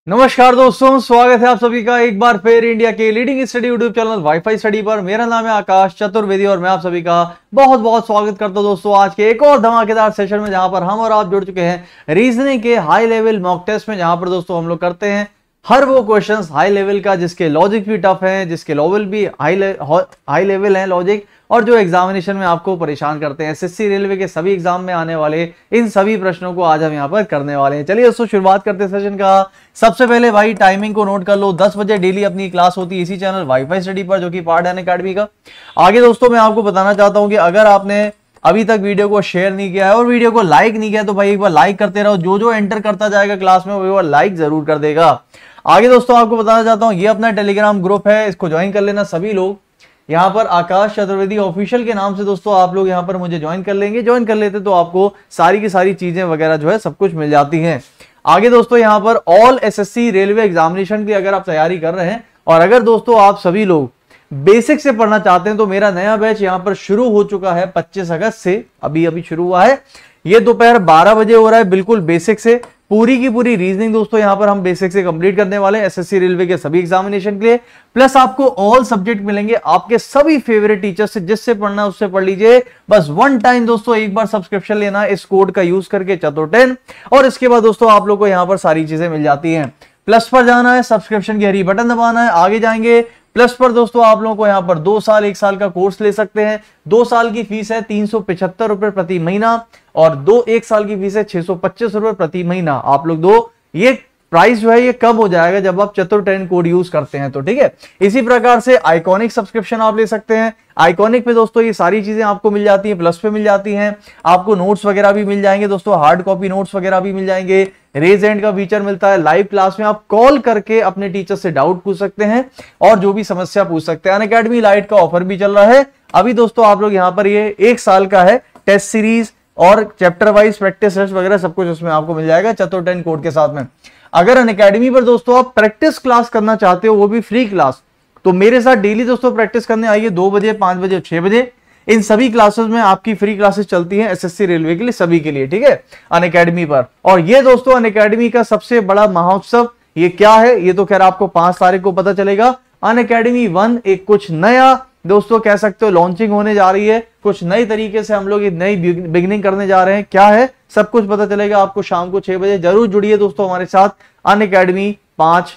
नमस्कार दोस्तों, स्वागत है आप सभी का एक बार फिर इंडिया के leading study YouTube channel wifi study पर। मेरा नाम है आकाश चतुर्वेदी और मैं आप सभी का बहुत बहुत स्वागत करता हूं दोस्तों आज के एक और धमाकेदार सेशन में, जहां पर हम और आप जुड़ चुके हैं रीजनिंग के हाई लेवल मॉक टेस्ट में। जहां पर दोस्तों हम लोग करते हैं हर वो क्वेश्चंस हाई लेवल का जिसके लॉजिक भी टफ है, जिसके लेवल भी हाई लेवल है लॉजिक, और जो एग्जामिनेशन में आपको परेशान करते हैं। एसएससी रेलवे के सभी एग्जाम में आने वाले इन सभी प्रश्नों को आज हम यहाँ पर करने वाले हैं। चलिए दोस्तों शुरुआत करते हैं सेशन का। सबसे पहले भाई टाइमिंग को नोट कर लो, 10 बजे डेली अपनी क्लास होती है इसी चैनल वाईफाई स्टडी पर, जो कि पार्ट है अनअकैडमी का। आगे दोस्तों मैं आपको बताना चाहता हूं कि अगर आपने अभी तक वीडियो को शेयर नहीं किया है और वीडियो को लाइक नहीं किया तो भाई एक बार लाइक करते रहो। जो जो एंटर करता जाएगा क्लास में वो एक बार लाइक जरूर कर देगा। आगे दोस्तों आपको बताना चाहता हूं ये अपना टेलीग्राम ग्रुप है, इसको ज्वाइन कर लेना सभी लोग। यहाँ पर आकाश चतुर्वेदी ऑफिशियल के नाम से दोस्तों आप लोग यहाँ पर मुझे ज्वाइन कर लेंगे। ज्वाइन कर लेते तो आपको सारी की सारी चीजें वगैरह जो है सब कुछ मिल जाती हैं। आगे दोस्तों यहाँ पर ऑल एसएससी रेलवे एग्जामिनेशन की अगर आप तैयारी कर रहे हैं और अगर दोस्तों आप सभी लोग बेसिक से पढ़ना चाहते हैं तो मेरा नया बैच यहाँ पर शुरू हो चुका है 25 अगस्त से, अभी शुरू हुआ है। ये दोपहर 12 बजे हो रहा है, बिल्कुल बेसिक से पूरी की पूरी रीजनिंग दोस्तों यहाँ पर हम बेसिक से कंप्लीट करने वाले हैं एसएससी रेलवे के सभी एग्जामिनेशन के लिए। प्लस आपको ऑल सब्जेक्ट मिलेंगे आपके सभी फेवरेट टीचर से, जिससे पढ़ना उससे पढ़ लीजिए। बस वन टाइम दोस्तों एक बार सब्सक्रिप्शन लेना है इस कोड का यूज करके चतुर10, और इसके बाद दोस्तों आप लोग को यहाँ पर सारी चीजें मिल जाती हैं। प्लस पर जाना है, सब्सक्रिप्शन की हरी बटन दबाना है, आगे जाएंगे। प्लस पर दोस्तों आप लोगों को यहाँ पर 2 साल 1 साल का कोर्स ले सकते हैं। 2 साल की फीस है 375 रुपए प्रति महीना और 1 साल की फीस है 625 रुपए प्रति महीना। आप लोग दो, ये प्राइस जो है ये कम हो जाएगा जब आप चतुर10 कोड यूज करते हैं तो, ठीक है। इसी प्रकार से आइकॉनिक सब्सक्रिप्शन आप ले सकते हैं। आइकॉनिक पे दोस्तों ये सारी चीजें आपको मिल जाती हैं, प्लस पे मिल जाती हैं। आपको नोट्स वगैरह भी मिल जाएंगे दोस्तों, हार्ड कॉपी नोट्स वगैरह भी मिल जाएंगे। रेज एंड का फीचर मिलता है, लाइव क्लास में आप कॉल करके अपने टीचर से डाउट पूछ सकते हैं और जो भी समस्या पूछ सकते हैं। अनअकैडमी लाइट का ऑफर भी चल रहा है अभी दोस्तों। आप लोग यहाँ पर ये 1 साल का है, टेस्ट सीरीज और चैप्टर वाइज प्रैक्टिस टेस्ट वगैरह सब कुछ उसमें आपको मिल जाएगा चतुर10 कोड के साथ में। अगर अनअकैडमी पर दोस्तों आप प्रैक्टिस क्लास करना चाहते हो, वो भी फ्री क्लास, तो मेरे साथ डेली दोस्तों प्रैक्टिस करने आइए 2 बजे, 5 बजे, 6 बजे। इन सभी क्लासेस में आपकी फ्री क्लासेस चलती हैं एसएससी रेलवे के लिए, सभी के लिए, ठीक है, अनअकैडमी पर। और ये दोस्तों अनअकैडमी का सबसे बड़ा महोत्सव ये क्या है, ये तो खैर आपको 5 तारीख को पता चलेगा। अनअकैडमी 1 एक कुछ नया दोस्तों कह सकते हो लॉन्चिंग होने जा रही है। कुछ नई तरीके से हम लोग एक नई बिगिनिंग करने जा रहे हैं। क्या है सब कुछ पता चलेगा आपको शाम को 6 बजे। जरूर जुड़िए दोस्तों हमारे साथ अनअकैडमी 5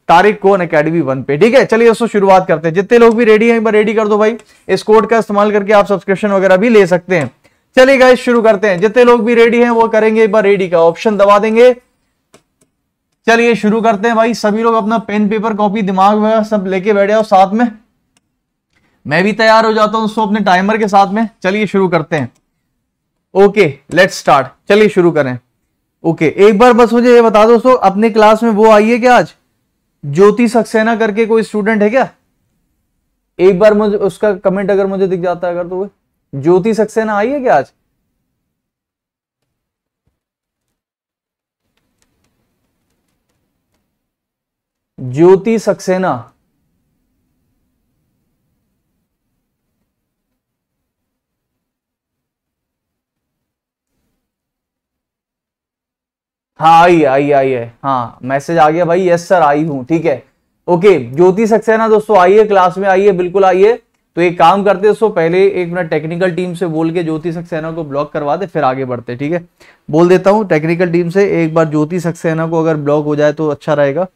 तारीख को अनअकैडमी 1 पे, ठीक है। चलिए दोस्तों शुरुआत करते हैं। जितने लोग भी रेडी हैं एक बार रेडी कर दो भाई, इस कोड का इस्तेमाल करके आप सब्सक्रिप्शन वगैरह भी ले सकते हैं। चलिए गाइस शुरू करते हैं। जितने लोग भी रेडी हैं वो करेंगे एक बार रेडी का ऑप्शन दबा देंगे। चलिए शुरू करते हैं भाई। सभी लोग अपना पेन पेपर कॉपी दिमाग वगैरह सब लेके बैठ जाओ साथ में। मैं भी तैयार हो जाता हूं दोस्तों अपने टाइमर के साथ में। चलिए शुरू करते हैं। ओके लेट्स स्टार्ट, चलिए शुरू करें। ओके एक बार बस मुझे ये बता दो दोस्तों, अपने क्लास में वो आई है क्या आज, ज्योति सक्सेना करके कोई स्टूडेंट है क्या? एक बार मुझे उसका कमेंट अगर मुझे दिख जाता है अगर, तो ज्योति सक्सेना आई है क्या आज? ज्योति सक्सेना, हाँ आई है, हाँ मैसेज आ गया भाई, यस सर आई हूं, ठीक है। ओके ज्योति सक्सेना दोस्तों आई है, क्लास में आई है, बिल्कुल आई है। तो एक काम करते दोस्तों, पहले एक मिनट टेक्निकल टीम से बोल के ज्योति सक्सेना को ब्लॉक करवा दे, फिर आगे बढ़ते, ठीक है। बोल देता हूँ टेक्निकल टीम से एक बार ज्योति सक्सेना को अगर ब्लॉक हो जाए तो अच्छा रहेगा।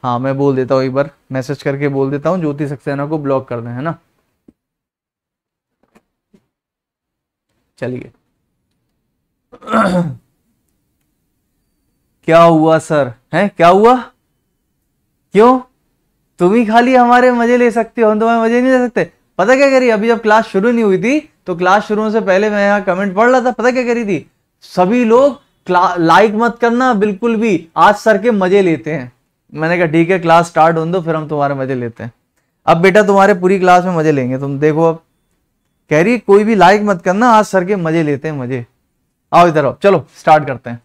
हाँ मैं बोल देता हूँ, एक बार मैसेज करके बोल देता हूँ ज्योति सक्सेना को ब्लॉक कर दें, है ना। चलिए क्या हुआ सर, है क्या हुआ, क्यों? तुम ही खाली हमारे मजे ले सकते हो, हम तुम्हारे मजे नहीं ले सकते। पता क्या करी, अभी जब क्लास शुरू नहीं हुई थी तो क्लास शुरू होने से पहले मैं यहाँ कमेंट पढ़ रहा था, पता क्या करी थी, सभी लोग लाइक मत करना बिल्कुल भी, आज सर के मजे लेते हैं। मैंने कहा ठीक है क्लास स्टार्ट होने दो फिर हम तुम्हारे मजे लेते हैं। अब बेटा तुम्हारे पूरी क्लास में मजे लेंगे, तुम देखो। अब कह रही कोई भी लाइक मत करना, आज सर के मजे लेते हैं, मजे। आओ इधर आओ, चलो स्टार्ट करते हैं।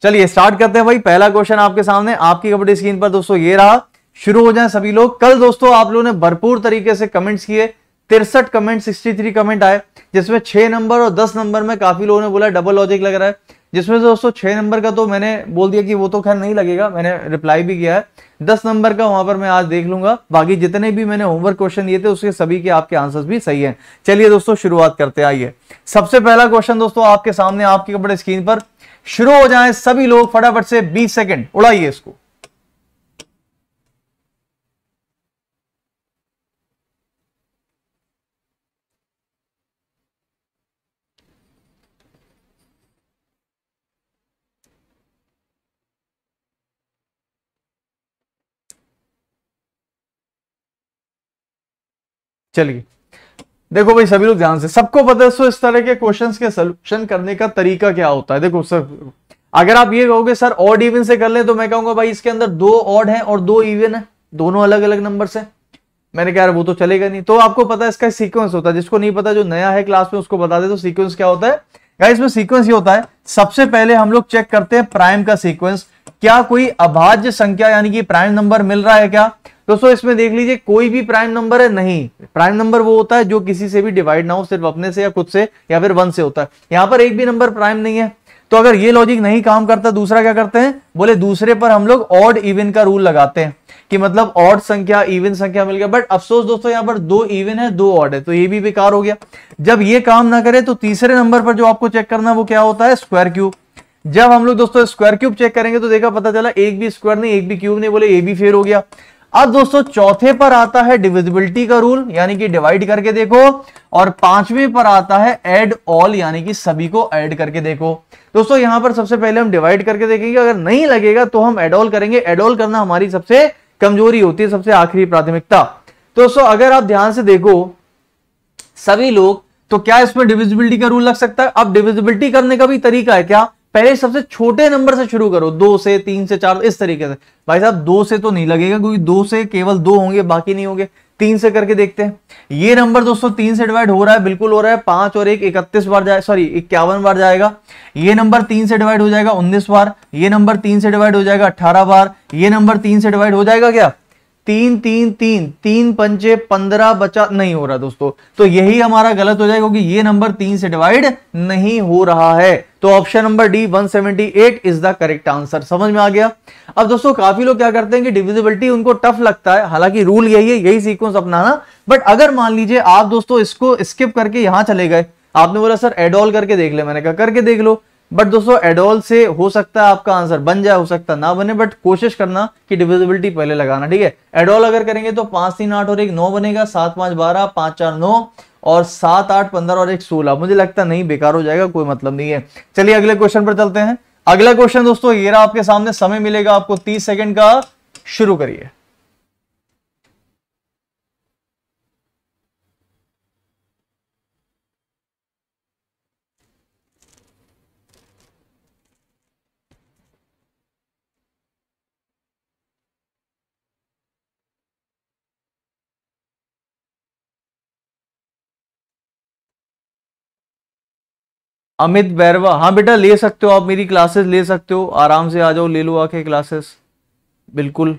चलिए स्टार्ट करते हैं भाई। पहला क्वेश्चन आपके सामने, आपकी कबड्डी स्क्रीन पर दोस्तों ये रहा। शुरू हो जाए सभी लोग। कल दोस्तों आप लोगों ने भरपूर तरीके से कमेंट्स किए, 63 कमेंट 63 कमेंट आए, जिसमें 6 नंबर और 10 नंबर में काफी लोगों ने बोला डबल लॉजिक लग रहा है। जिसमें से दोस्तों 6 नंबर का तो मैंने बोल दिया कि वो तो खैर नहीं लगेगा, मैंने रिप्लाई भी किया है। 10 नंबर का वहां पर मैं आज देख लूंगा। बाकी जितने भी मैंने होमवर्क क्वेश्चन दिए थे उसके सभी के आपके आंसर्स भी सही हैं। चलिए दोस्तों शुरुआत करते हैं। आइए सबसे पहला क्वेश्चन दोस्तों आपके सामने, आपके बड़े स्क्रीन पर शुरू हो जाए सभी लोग फटाफट से, 20 सेकंड उड़ाइए इसको। चलिए देखो भाई सभी लोग ध्यान से, सबको पता है सो इस तरह के क्वेश्चंस के सॉल्यूशन करने का तरीका क्या होता है। देखो सर, अगर आप ये कहोगे सर ऑड इवन से कर ले, तो मैं कहूंगा भाई इसके अंदर 2 ऑड है और 2 इवन है, दोनों अलग अलग नंबर से। मैंने कहा वो तो चलेगा नहीं। तो आपको पता है इसका सीक्वेंस होता है, जिसको नहीं पता जो नया है क्लास में उसको बता दे। तो सीक्वेंस क्या होता है गाइस, इसमें सीक्वेंस ये होता है, सबसे पहले हम लोग चेक करते हैं प्राइम का सीक्वेंस, क्या कोई अभाज्य संख्या यानी कि प्राइम नंबर मिल रहा है क्या। दोस्तों इसमें देख लीजिए कोई भी प्राइम नंबर है नहीं। प्राइम नंबर वो होता है जो किसी से भी डिवाइड ना हो, सिर्फ अपने से या खुद से या फिर 1 से होता है। यहां पर एक भी नंबर प्राइम नहीं है। तो अगर ये लॉजिक नहीं काम करता, दूसरा क्या करते हैं, बोले दूसरे पर हम लोग ऑड इवन का रूल लगाते हैं कि मतलब ऑड संख्या इवन संख्या मिल गया। बट अफसोस दोस्तों यहाँ पर 2 इवन है 2 ऑड है, तो ये भी बेकार हो गया। जब ये काम ना करे तो तीसरे नंबर पर जो आपको चेक करना वो क्या होता है, स्क्वायर क्यूब। जब हम लोग दोस्तों स्क्वायर क्यूब चेक करेंगे तो देखा पता चला एक भी स्क्वायर नहीं एक भी क्यूब नहीं, बोले ए भी फेल हो गया। अब दोस्तों चौथे पर आता है डिविजिबिलिटी का रूल, यानी कि डिवाइड करके देखो, और 5वें पर आता है ऐड ऑल, यानी कि सभी को ऐड करके देखो। दोस्तों यहां पर सबसे पहले हम डिवाइड करके देखेंगे, अगर नहीं लगेगा तो हम ऐड ऑल करेंगे। ऐड ऑल करना हमारी सबसे कमजोरी होती है, सबसे आखिरी प्राथमिकता। दोस्तों अगर आप ध्यान से देखो सभी लोग, तो क्या इसमें डिविजिबिलिटी का रूल लग सकता है। अब डिविजिबिलिटी करने का भी तरीका है क्या, पहले सबसे छोटे नंबर से शुरू करो, 2 से 3 से 4 इस तरीके से। भाई साहब 2 से तो नहीं लगेगा, क्योंकि 2 से केवल 2 होंगे बाकी नहीं होंगे। 3 से करके देखते हैं। ये नंबर दोस्तों 3 से डिवाइड हो रहा है, बिल्कुल हो रहा है। 5 और 1 31 बार जाए, सॉरी 51 बार जाएगा। ये नंबर 3 से डिवाइड हो जाएगा 19 बार। ये नंबर 3 से डिवाइड हो जाएगा 18 बार। ये नंबर 3 से डिवाइड हो जाएगा क्या, 3 3 3 3 पंचे 15 बचा नहीं हो रहा दोस्तों। तो यही हमारा गलत हो जाएगा, क्योंकि ये नंबर 3 से डिवाइड नहीं हो रहा है। तो option number D 178 is the correct answer. समझ में आ गया। अब दोस्तों काफी लोग क्या करते हैं कि डिविजिबिलिटी उनको टफ लगता है, हालांकि रूल यही है, यही सीक्वेंस अपनाना। बट अगर मान लीजिए आप दोस्तों इसको स्किप करके यहां चले गए, आपने बोला सर एड ऑल करके देख ले, मैंने कहा करके देख लो। बट दोस्तों एड ऑल से हो सकता है आपका आंसर बन जाए, हो सकता है ना बने, बट कोशिश करना कि डिविजिबिलिटी पहले लगाना, ठीक है। एड ऑल अगर करेंगे तो 5 3 8 और 1 9 बनेगा, 7 5 12 5 4 9 और 7 8 15 और 1 16। मुझे लगता नहीं, बेकार हो जाएगा, कोई मतलब नहीं है। चलिए अगले क्वेश्चन पर चलते हैं। अगला क्वेश्चन दोस्तों ये रहा आपके सामने, समय मिलेगा आपको 30 सेकंड का, शुरू करिए। अमित बैरवा, हाँ बेटा ले सकते हो आप, मेरी क्लासेस ले सकते हो, आराम से आ जाओ, ले लो आके क्लासेस, बिल्कुल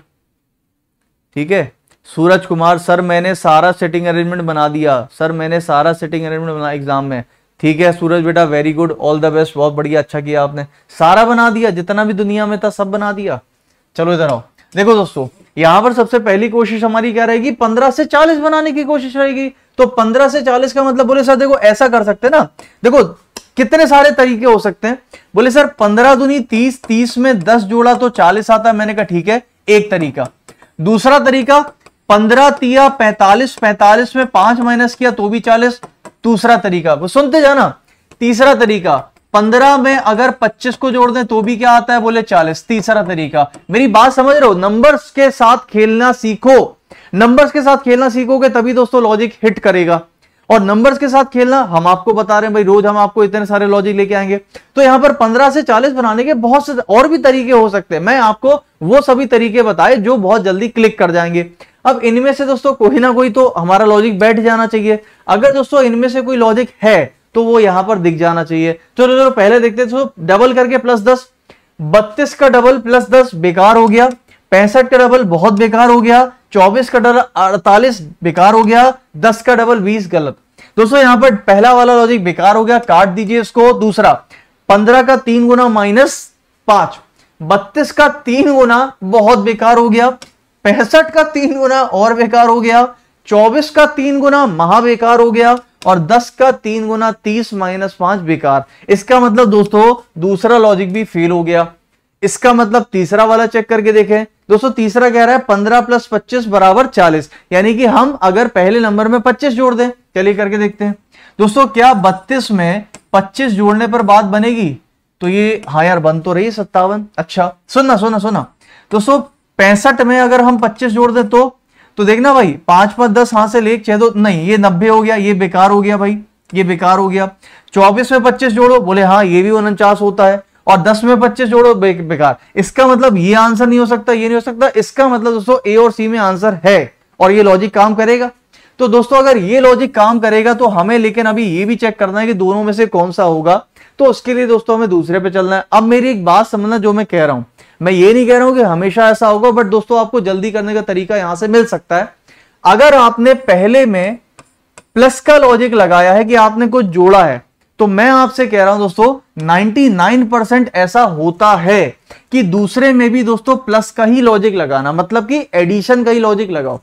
ठीक है। सूरज कुमार, सर मैंने सारा सेटिंग अरेंजमेंट बना दिया, सर मैंने सारा सेटिंग अरेंजमेंट बना एग्जाम में। ठीक है सूरज बेटा, very good, all the best, बहुत बढ़िया, अच्छा किया आपने, सारा बना दिया, जितना भी दुनिया में था सब बना दिया। चलो इधर आओ। देखो दोस्तों यहां पर सबसे पहली कोशिश हमारी क्या रहेगी, 15 से 40 बनाने की कोशिश रहेगी। तो 15 से 40 का मतलब, बोले सर देखो ऐसा कर सकते हैं ना, देखो कितने सारे तरीके हो सकते हैं। बोले सर 15 दूनी 30, 30 में 10 जोड़ा तो 40 आता है। मैंने कहा ठीक है, एक तरीका। दूसरा तरीका 15 तिया 45, 45 में 5 माइनस किया तो भी 40, दूसरा तरीका। वो सुनते जाना। तीसरा तरीका 15 में अगर 25 को जोड़ दें तो भी क्या आता है, बोले 40, तीसरा तरीका। मेरी बात समझ रहे हो, नंबर्स के साथ खेलना सीखो। नंबर्स के साथ खेलना सीखोगे तभी दोस्तों लॉजिक हिट करेगा। और नंबर्स के साथ खेलना हम आपको बता रहे हैं भाई, रोज हम आपको इतने सारे लॉजिक लेके आएंगे। तो यहां पर 15 से 40 बनाने के बहुत से और भी तरीके हो सकते हैं। मैं आपको वो सभी तरीके बताए जो बहुत जल्दी क्लिक कर जाएंगे। अब इनमें से दोस्तों कोई ना कोई तो हमारा लॉजिक बैठ जाना चाहिए। अगर दोस्तों इनमें से कोई लॉजिक है तो वो यहां पर दिख जाना चाहिए। चलो चलो पहले देखते हैं। तो डबल करके प्लस 10, 32 का डबल प्लस 10 बेकार हो गया, 65 का डबल बहुत बेकार हो गया, 24 का डबल 48 बेकार हो गया, 10 का डबल 20 गलत। दोस्तों यहां पर पहला वाला लॉजिक बेकार हो गया, काट दीजिए इसको। दूसरा 15 का 3 गुना -5, 32 का 3 गुना बहुत बेकार हो गया, 65 का 3 गुना और बेकार हो गया, 24 का 3 गुना महा बेकार हो गया, और 10 का 3 गुना 30 - 5 बेकार। इसका मतलब दोस्तों दूसरा लॉजिक भी फेल हो गया। इसका मतलब तीसरा वाला चेक करके देखें दोस्तों। तीसरा कह रहा है 15 + 25 = 40, यानी कि हम अगर पहले नंबर में 25 जोड़ दें, चलिए करके देखते हैं दोस्तों। क्या 32 में 25 जोड़ने पर बात बनेगी? तो ये हाँ यार बन तो रही 57। अच्छा सुनना दोस्तों, 65 में अगर हम 25 जोड़ दें तो देखना भाई, 5 × 5 = 10, हाथ से 1 6 2 नहीं, ये 90 हो गया, ये बेकार हो गया भाई, ये बेकार हो गया। 24 में 25 जोड़ो, बोले हाँ ये भी 49 होता है, और 10 में 25 जोड़ो, बेकार। इसका मतलब ये आंसर नहीं हो सकता, ये नहीं हो सकता। इसका मतलब दोस्तों ए और सी में आंसर है, और ये लॉजिक काम करेगा। तो दोस्तों अगर ये लॉजिक काम करेगा तो हमें लेकिन अभी ये भी चेक करना है कि दोनों में से कौन सा होगा। तो उसके लिए दोस्तों हमें दूसरे पे चलना है। अब मेरी एक बात समझना, जो मैं कह रहा हूं, मैं ये नहीं कह रहा हूं कि हमेशा ऐसा होगा, बट दोस्तों आपको जल्दी करने का तरीका यहां से मिल सकता है। अगर आपने पहले में प्लस का लॉजिक लगाया है कि आपने कुछ जोड़ा है, तो मैं आपसे कह रहा हूं दोस्तों 99% ऐसा होता है कि दूसरे में भी दोस्तों प्लस का ही लॉजिक लगाना, मतलब कि एडिशन का ही लॉजिक लगाओ।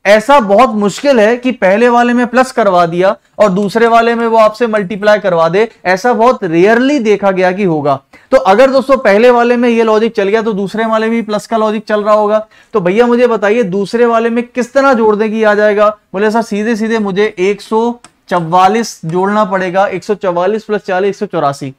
ऐसा बहुत मुश्किल है कि पहले वाले में प्लस करवा दिया और दूसरे वाले में वो आपसे मल्टीप्लाई करवा दे। ऐसा बहुत रेयरली देखा गया कि होगा। तो अगर दोस्तों पहले वाले में ये लॉजिक चल गया तो दूसरे वाले में भी प्लस का लॉजिक चल रहा होगा। तो भैया मुझे बताइए दूसरे वाले में किस तरह जोड़ दें कि आ जाएगा? बोले सर सीधे सीधे मुझे 144 जोड़ना पड़ेगा। 144 + 40 184।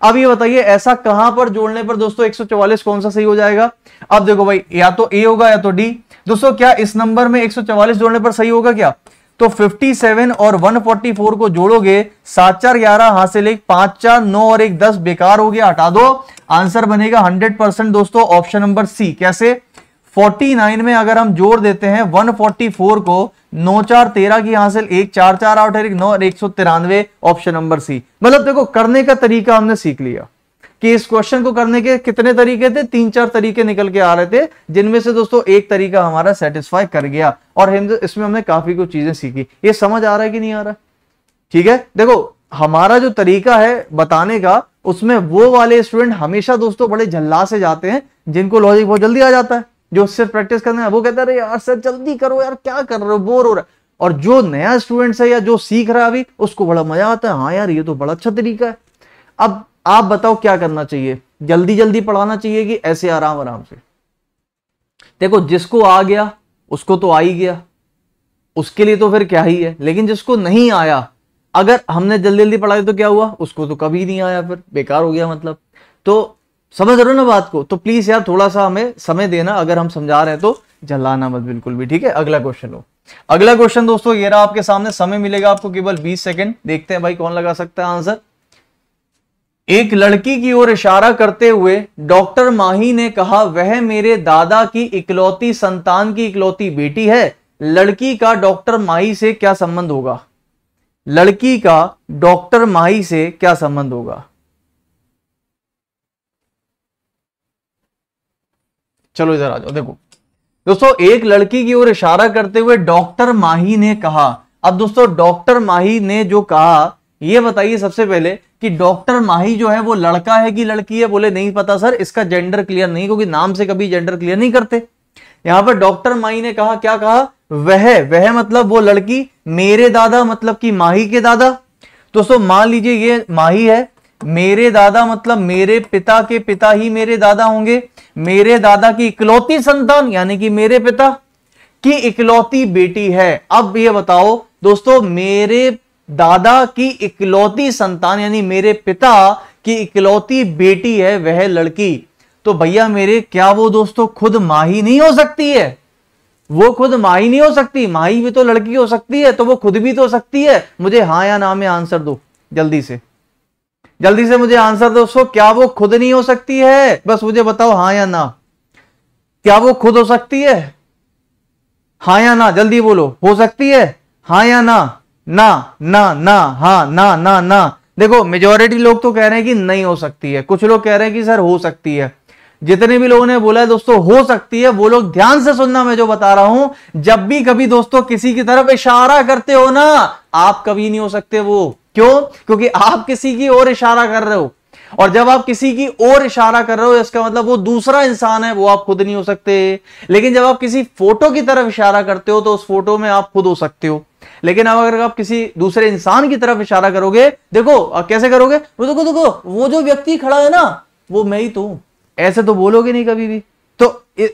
अब ये बताइए ऐसा कहां पर जोड़ने पर दोस्तों 144 कौन सा सही हो जाएगा? अब देखो भाई, या तो ए होगा या तो डी। दोस्तों क्या इस नंबर में 144 जोड़ने पर सही होगा क्या? तो 57 और 144 को जोड़ोगे, 7 4 11, हाथ से 1, 5 4 9 और 1 10, बेकार हो गया, हटा दो। आंसर बनेगा 100% दोस्तों ऑप्शन नंबर सी। कैसे? 49 में अगर हम जोड़ देते हैं 144 को, 9 4 13 की हासिल 1 4 4 8 1 9 और 193, ऑप्शन नंबर सी। मतलब देखो करने का तरीका हमने सीख लिया कि इस क्वेश्चन को करने के कितने तरीके थे, 3-4 तरीके निकल के आ रहे थे, जिनमें से दोस्तों एक तरीका हमारा सेटिस्फाई कर गया और इसमें हमने काफी कुछ चीजें सीखी। ये समझ आ रहा है कि नहीं आ रहा? ठीक है, देखो हमारा जो तरीका है बताने का, उसमें वो वाले स्टूडेंट हमेशा दोस्तों बड़े झल्ला से जाते हैं जिनको लॉजिक बहुत जल्दी आ जाता है। जो सिर्फ प्रैक्टिस करना है वो कहता है यार सर जल्दी करो यार, क्या कर रहे हो, बोर हो रहा है। और जो नया स्टूडेंट है या जो सीख रहा है अभी, उसको बड़ा मजा आता है, हाँ यार ये तो बड़ा अच्छा तरीका है। अब आप बताओ क्या करना चाहिए? जल्दी जल्दी पढ़ाना चाहिए कि ऐसे आराम आराम से? देखो जिसको आ गया उसको तो आ ही गया, उसके लिए तो फिर क्या ही है। लेकिन जिसको नहीं आया, अगर हमने जल्दी जल्दी पढ़ाई तो क्या हुआ, उसको तो कभी नहीं आया, फिर बेकार हो गया मतलब। तो समझ रहे हो ना बात को? तो प्लीज यार थोड़ा सा हमें समय देना, अगर हम समझा रहे हैं तो झल्लाना मत बिल्कुल भी, ठीक है। अगला क्वेश्चन लो। अगला क्वेश्चन दोस्तों ये रहा आपके सामने, समय मिलेगा आपको केवल 20 सेकंड। देखते हैं भाई कौन लगा सकता है आंसर। एक लड़की की ओर इशारा करते हुए डॉक्टर माही ने कहा, वह मेरे दादा की इकलौती संतान की इकलौती बेटी है। लड़की का डॉक्टर माही से क्या संबंध होगा? लड़की का डॉक्टर माही से क्या संबंध होगा? चलो इधर आ जाओ। देखो दोस्तों, एक लड़की की ओर इशारा करते हुए डॉक्टर माही ने कहा। अब दोस्तों डॉक्टर माही ने जो कहा, ये बताइए सबसे पहले कि डॉक्टर माही जो है वो लड़का है कि लड़की है? बोले नहीं पता सर, इसका जेंडर क्लियर नहीं, क्योंकि नाम से कभी जेंडर क्लियर नहीं करते। यहां पर डॉक्टर माही ने कहा, क्या कहा? वह मतलब वो लड़की, मेरे दादा मतलब कि माही के दादा। दोस्तों मान लीजिए ये माही है, मेरे दादा मतलब मेरे पिता के पिता ही मेरे दादा होंगे। मेरे दादा की इकलौती संतान यानी कि मेरे पिता की इकलौती बेटी है। अब ये बताओ दोस्तों, मेरे दादा की इकलौती संतान यानी मेरे पिता की इकलौती बेटी है वह लड़की। तो भैया मेरे, क्या वो दोस्तों खुद माही नहीं हो सकती है? वो खुद माही नहीं हो सकती, माही भी तो लड़की हो सकती है, तो वो खुद भी तो हो सकती है। मुझे हाँ या ना में आंसर दो, जल्दी से मुझे आंसर दो दोस्तों। क्या वो खुद नहीं हो सकती है? बस मुझे बताओ हाँ या ना, क्या वो खुद हो सकती है? हाँ या ना, जल्दी बोलो। हो सकती है? हाँ या ना? ना ना ना, हाँ ना ना ना। देखो मेजॉरिटी लोग तो कह रहे हैं कि नहीं हो सकती है, कुछ लोग कह रहे हैं कि सर हो सकती है। जितने भी लोगों ने बोला है दोस्तों हो सकती है, वो लोग ध्यान से सुनना मैं जो बता रहा हूं। जब भी कभी दोस्तों किसी की तरफ इशारा करते हो ना, आप कभी नहीं हो सकते वो। क्यों? क्योंकि आप किसी की ओर इशारा कर रहे हो और जब आप किसी की ओर इशारा कर रहे हो इसका मतलब वो दूसरा इंसान है, वो आप खुद नहीं हो सकते। लेकिन जब आप किसी फोटो की तरफ इशारा करते हो तो उस फोटो में आप खुद हो सकते हो। लेकिन अब अगर आप किसी दूसरे इंसान की तरफ इशारा करोगे, देखो कैसे करोगे, वो देखो देखो वो जो व्यक्ति खड़ा है ना वो मैं ही तो हूं, ऐसे तो बोलोगे नहीं कभी भी। तो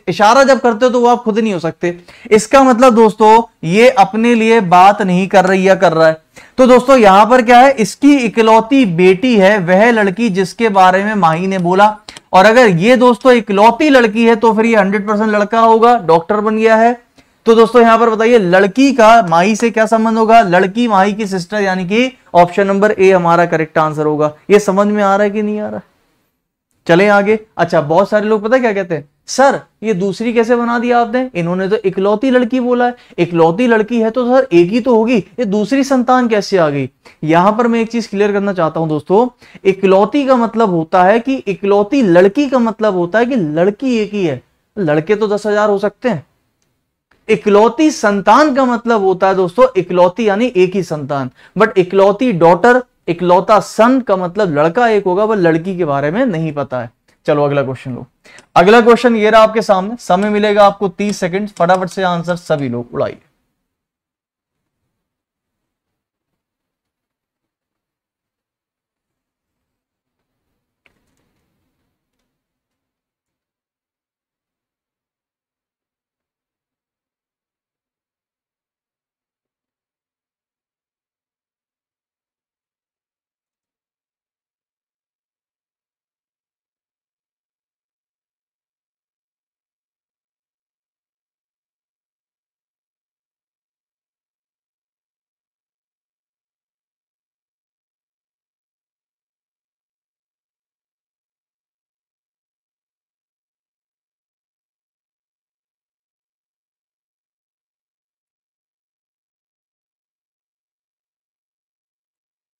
इशारा जब करते हो तो वो आप खुद नहीं हो सकते। इसका मतलब दोस्तों ये अपने लिए बात नहीं कर रही या कर रहा है। तो दोस्तों यहां पर क्या है, इसकी इकलौती बेटी है वह लड़की जिसके बारे में माही ने बोला। और अगर ये दोस्तों इकलौती लड़की है तो फिर ये 100% लड़का होगा, डॉक्टर बन गया है। तो दोस्तों यहां पर बताइए लड़की का माही से क्या संबंध होगा, लड़की माही की सिस्टर, यानी कि ऑप्शन नंबर ए हमारा करेक्ट आंसर होगा। ये समझ में आ रहा है कि नहीं आ रहा है? चलें आगे। अच्छा, बहुत सारे लोग पता क्या कहते हैं, सर ये दूसरी कैसे बना दिया आपने, इन्होंने तो इकलौती लड़की बोला है, इकलौती लड़की है तो सर एक ही तो होगी, ये दूसरी संतान कैसे आ गई। यहां पर मैं एक चीज क्लियर करना चाहता हूं दोस्तों, इकलौती का मतलब होता है कि इकलौती लड़की का मतलब होता है कि लड़की एक ही है, लड़के तो 10,000 हो सकते हैं। इकलौती संतान का मतलब होता है दोस्तों इकलौती यानी एक ही संतान, बट इकलौती डॉटर, इकलौता सन का मतलब लड़का एक होगा, वह लड़की के बारे में नहीं पता है। चलो अगला क्वेश्चन लो। अगला क्वेश्चन ये रहा आपके सामने, समय मिलेगा आपको 30 सेकंड, फटाफट से आंसर सभी लोग उड़ाइए।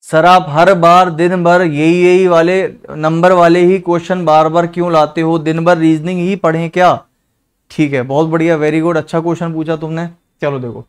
सर आप हर बार दिन भर यही यही वाले नंबर वाले ही क्वेश्चन बार बार क्यों लाते हो, दिन भर रीजनिंग ही पढ़ें क्या? ठीक है, बहुत बढ़िया, वेरी गुड, अच्छा क्वेश्चन पूछा तुमने। चलो देखो,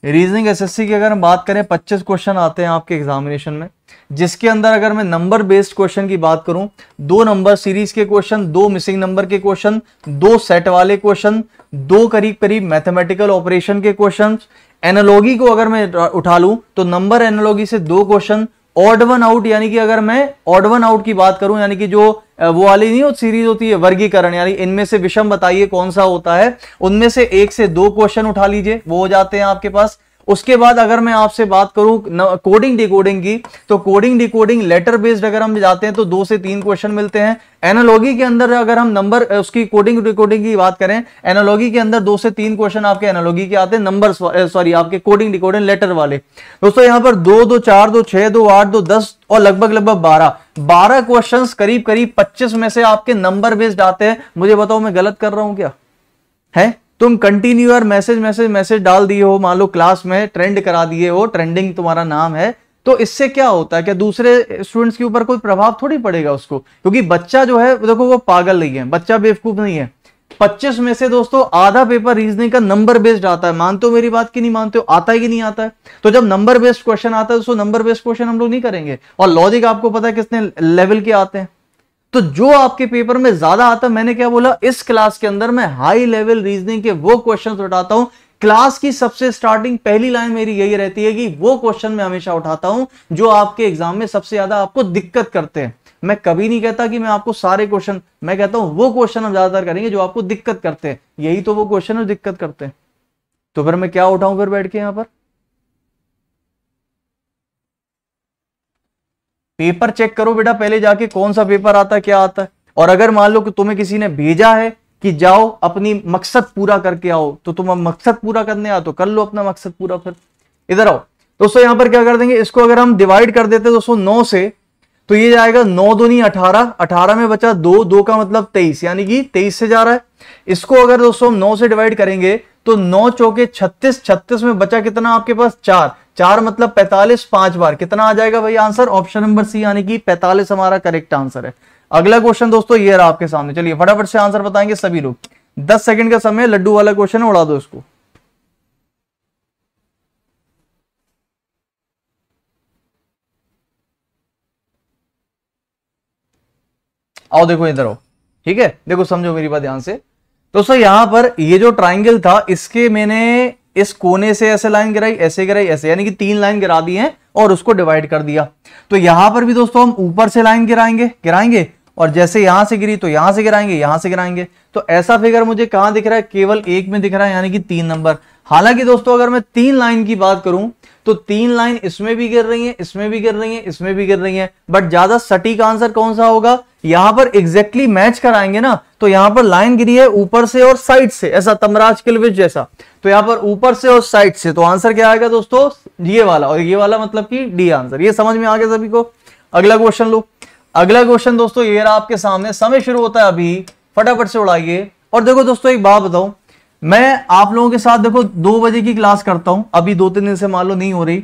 रीजनिंग एसएससी की अगर हम बात करें 25 क्वेश्चन आते हैं आपके एग्जामिनेशन में, जिसके अंदर अगर मैं नंबर बेस्ड क्वेश्चन की बात करूं, 2 नंबर सीरीज के क्वेश्चन, 2 मिसिंग नंबर के क्वेश्चन, 2 सेट वाले क्वेश्चन, 2 करीब करीब मैथमेटिकल ऑपरेशन के क्वेश्चन, एनालॉगी को अगर मैं उठा लूं तो नंबर एनालॉगी से 2 क्वेश्चन, ऑड वन आउट यानी कि अगर मैं ऑड वन आउट की बात करूं, यानी कि जो वो वाली नहीं सीरीज होती है वर्गीकरण, यानी इनमें से विषम बताइए कौन सा होता है, उनमें से 1 से 2 क्वेश्चन उठा लीजिए, वो हो जाते हैं आपके पास। उसके बाद अगर मैं आपसे बात करूं कोडिंग डिकोडिंग की, तो कोडिंग डिकोडिंग लेटर बेस्ड अगर हम जाते हैं तो 2 से 3 क्वेश्चन मिलते हैं। एनालॉगी के अंदर अगर हम नंबर उसकी कोडिंग डिकोडिंग की बात करें, एनालॉगी के अंदर 2 से 3 क्वेश्चन आपके एनालॉगी के आते हैं, नंबर सॉरी आपके कोडिंग डिकोडिंग लेटर वाले। दोस्तों यहां पर 2 2 4 2 6 2 8 2 10 और लगभग लगभग 12 क्वेश्चन करीब करीब 25 में से आपके नंबर बेस्ड आते हैं। मुझे बताओ मैं गलत कर रहा हूं क्या? है तुम कंटिन्यूअर मैसेज मैसेज मैसेज डाल दिए हो, मान लो क्लास में ट्रेंड करा दिए हो, ट्रेंडिंग तुम्हारा नाम है, तो इससे क्या होता है, क्या दूसरे स्टूडेंट्स के ऊपर कोई प्रभाव थोड़ी पड़ेगा उसको, क्योंकि बच्चा जो है देखो वो पागल नहीं है, बच्चा बेवकूफ नहीं है। 25 में से दोस्तों आधा पेपर रीजनिंग का नंबर बेस्ड आता है, मानते हो मेरी बात की नहीं मानते हो, आता है कि नहीं आता है? तो जब नंबर बेस्ड क्वेश्चन आता है तो नंबर बेस्ड क्वेश्चन हम लोग नहीं करेंगे, और लॉजिक आपको पता है कितने लेवल के आते हैं। तो जो आपके पेपर में ज्यादा आता है, मैंने क्या बोला, इस क्लास के अंदर मैं हाई लेवल रीजनिंग के वो क्वेश्चन उठाता हूं। क्लास की सबसे स्टार्टिंग पहली लाइन मेरी यही रहती है कि वो क्वेश्चन मैं हमेशा उठाता हूं जो आपके एग्जाम में सबसे ज्यादा आपको दिक्कत करते हैं। मैं कभी नहीं कहता कि मैं आपको सारे क्वेश्चन, मैं कहता हूं वो क्वेश्चन हम ज्यादातर करेंगे जो आपको दिक्कत करते हैं, यही तो वो क्वेश्चन दिक्कत करते हैं। तो फिर मैं क्या उठाऊं फिर बैठ के यहां पर? पेपर चेक करो बेटा पहले जाके, कौन सा पेपर आता है क्या आता है। और अगर मान लो कि तुम्हें किसी ने भेजा है कि जाओ अपनी मकसद पूरा करके आओ, तो तुम अब मकसद पूरा करने आओ तो कर लो अपना मकसद पूरा। फिर इधर आओ दोस्तों, यहां पर क्या कर देंगे, इसको अगर हम डिवाइड कर देते दोस्तों 9 से, तो ये जाएगा 9 दूनी 18, 18 में बचा 2, 2 का मतलब 23, यानी कि 23 से जा रहा है। इसको अगर दोस्तों 9 से डिवाइड करेंगे तो 9 चौके 36, 36 में बचा कितना आपके पास 4, 4 मतलब 45, 5 बार कितना आ जाएगा भाई आंसर, ऑप्शन नंबर सी यानी कि 45 हमारा करेक्ट आंसर है। अगला क्वेश्चन दोस्तों ये रहा आपके सामने, चलिए फटाफट से आंसर बताएंगे सभी लोग। 10 सेकंड का समय, लड्डू वाला क्वेश्चन है, उड़ा दो इसको। आओ देखो इधर आओ, ठीक है, देखो समझो मेरी बात ध्यान से। दोस्तों यहां पर ये जो ट्राइंगल था, इसके मैंने इस कोने से ऐसे लाइन गिराई, ऐसे गिराई, ऐसे, यानी कि 3 लाइन गिरा दी हैं और उसको डिवाइड कर दिया। तो यहां पर भी दोस्तों हम ऊपर से लाइन गिराएंगे और जैसे यहां से गिरी तो यहां से गिराएंगे, यहां से गिराएंगे। तो ऐसा फिगर मुझे कहां दिख रहा है, केवल एक में दिख रहा है, यानी कि 3 नंबर। हालांकि दोस्तों अगर मैं 3 लाइन की बात करूं तो 3 लाइन इसमें भी गिर रही हैं, इसमें भी गिर रही हैं, इसमें भी गिर रही हैं, बट ज्यादा सटीक आंसर कौन सा होगा, यहां पर एग्जैक्टली मैच कराएंगे ना। तो यहां पर लाइन गिरी है ऊपर से और साइड से, ऐसा तमराज किलविच जैसा, तो यहां पर ऊपर से और साइड से, तो आंसर क्या आएगा दोस्तों, ये वाला, और ये वाला मतलब कि डी आंसर। ये समझ में आ गया सभी को। अगला क्वेश्चन लो। अगला क्वेश्चन दोस्तों ये रहा आपके सामने, समय शुरू होता है अभी, फटाफट से उड़ाइए। और देखो दोस्तों एक बात बताऊं, मैं आप लोगों के साथ देखो 2 बजे की क्लास करता हूं, अभी 2-3 दिन से मान लो नहीं हो रही,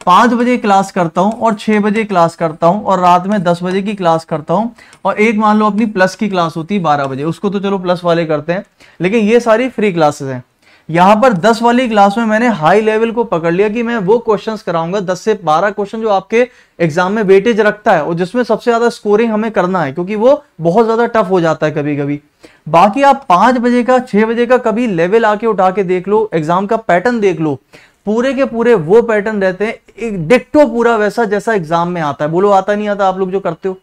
5 बजे क्लास करता हूं और 6 बजे क्लास करता हूं और रात में 10 बजे की क्लास करता हूं, और एक मान लो अपनी प्लस की क्लास होती है 12 बजे, उसको तो चलो प्लस वाले करते हैं, लेकिन ये सारी फ्री क्लासेस हैं। यहां पर 10 वाली क्लास में मैंने हाई लेवल को पकड़ लिया कि मैं वो क्वेश्चंस कराऊंगा, 10 से 12 क्वेश्चन जो आपके एग्जाम में वेटेज रखता है और जिसमें सबसे ज्यादा स्कोरिंग हमें करना है, क्योंकि वो बहुत ज्यादा टफ हो जाता है कभी कभी। बाकी आप 5 बजे का 6 बजे का कभी लेवल आके उठा के देख लो, एग्जाम का पैटर्न देख लो, पूरे के पूरे वो पैटर्न रहते हैं, एक डिक्टो पूरा वैसा जैसा एग्जाम में आता है। बोलो आता नहीं आता आप लोग जो करते हो,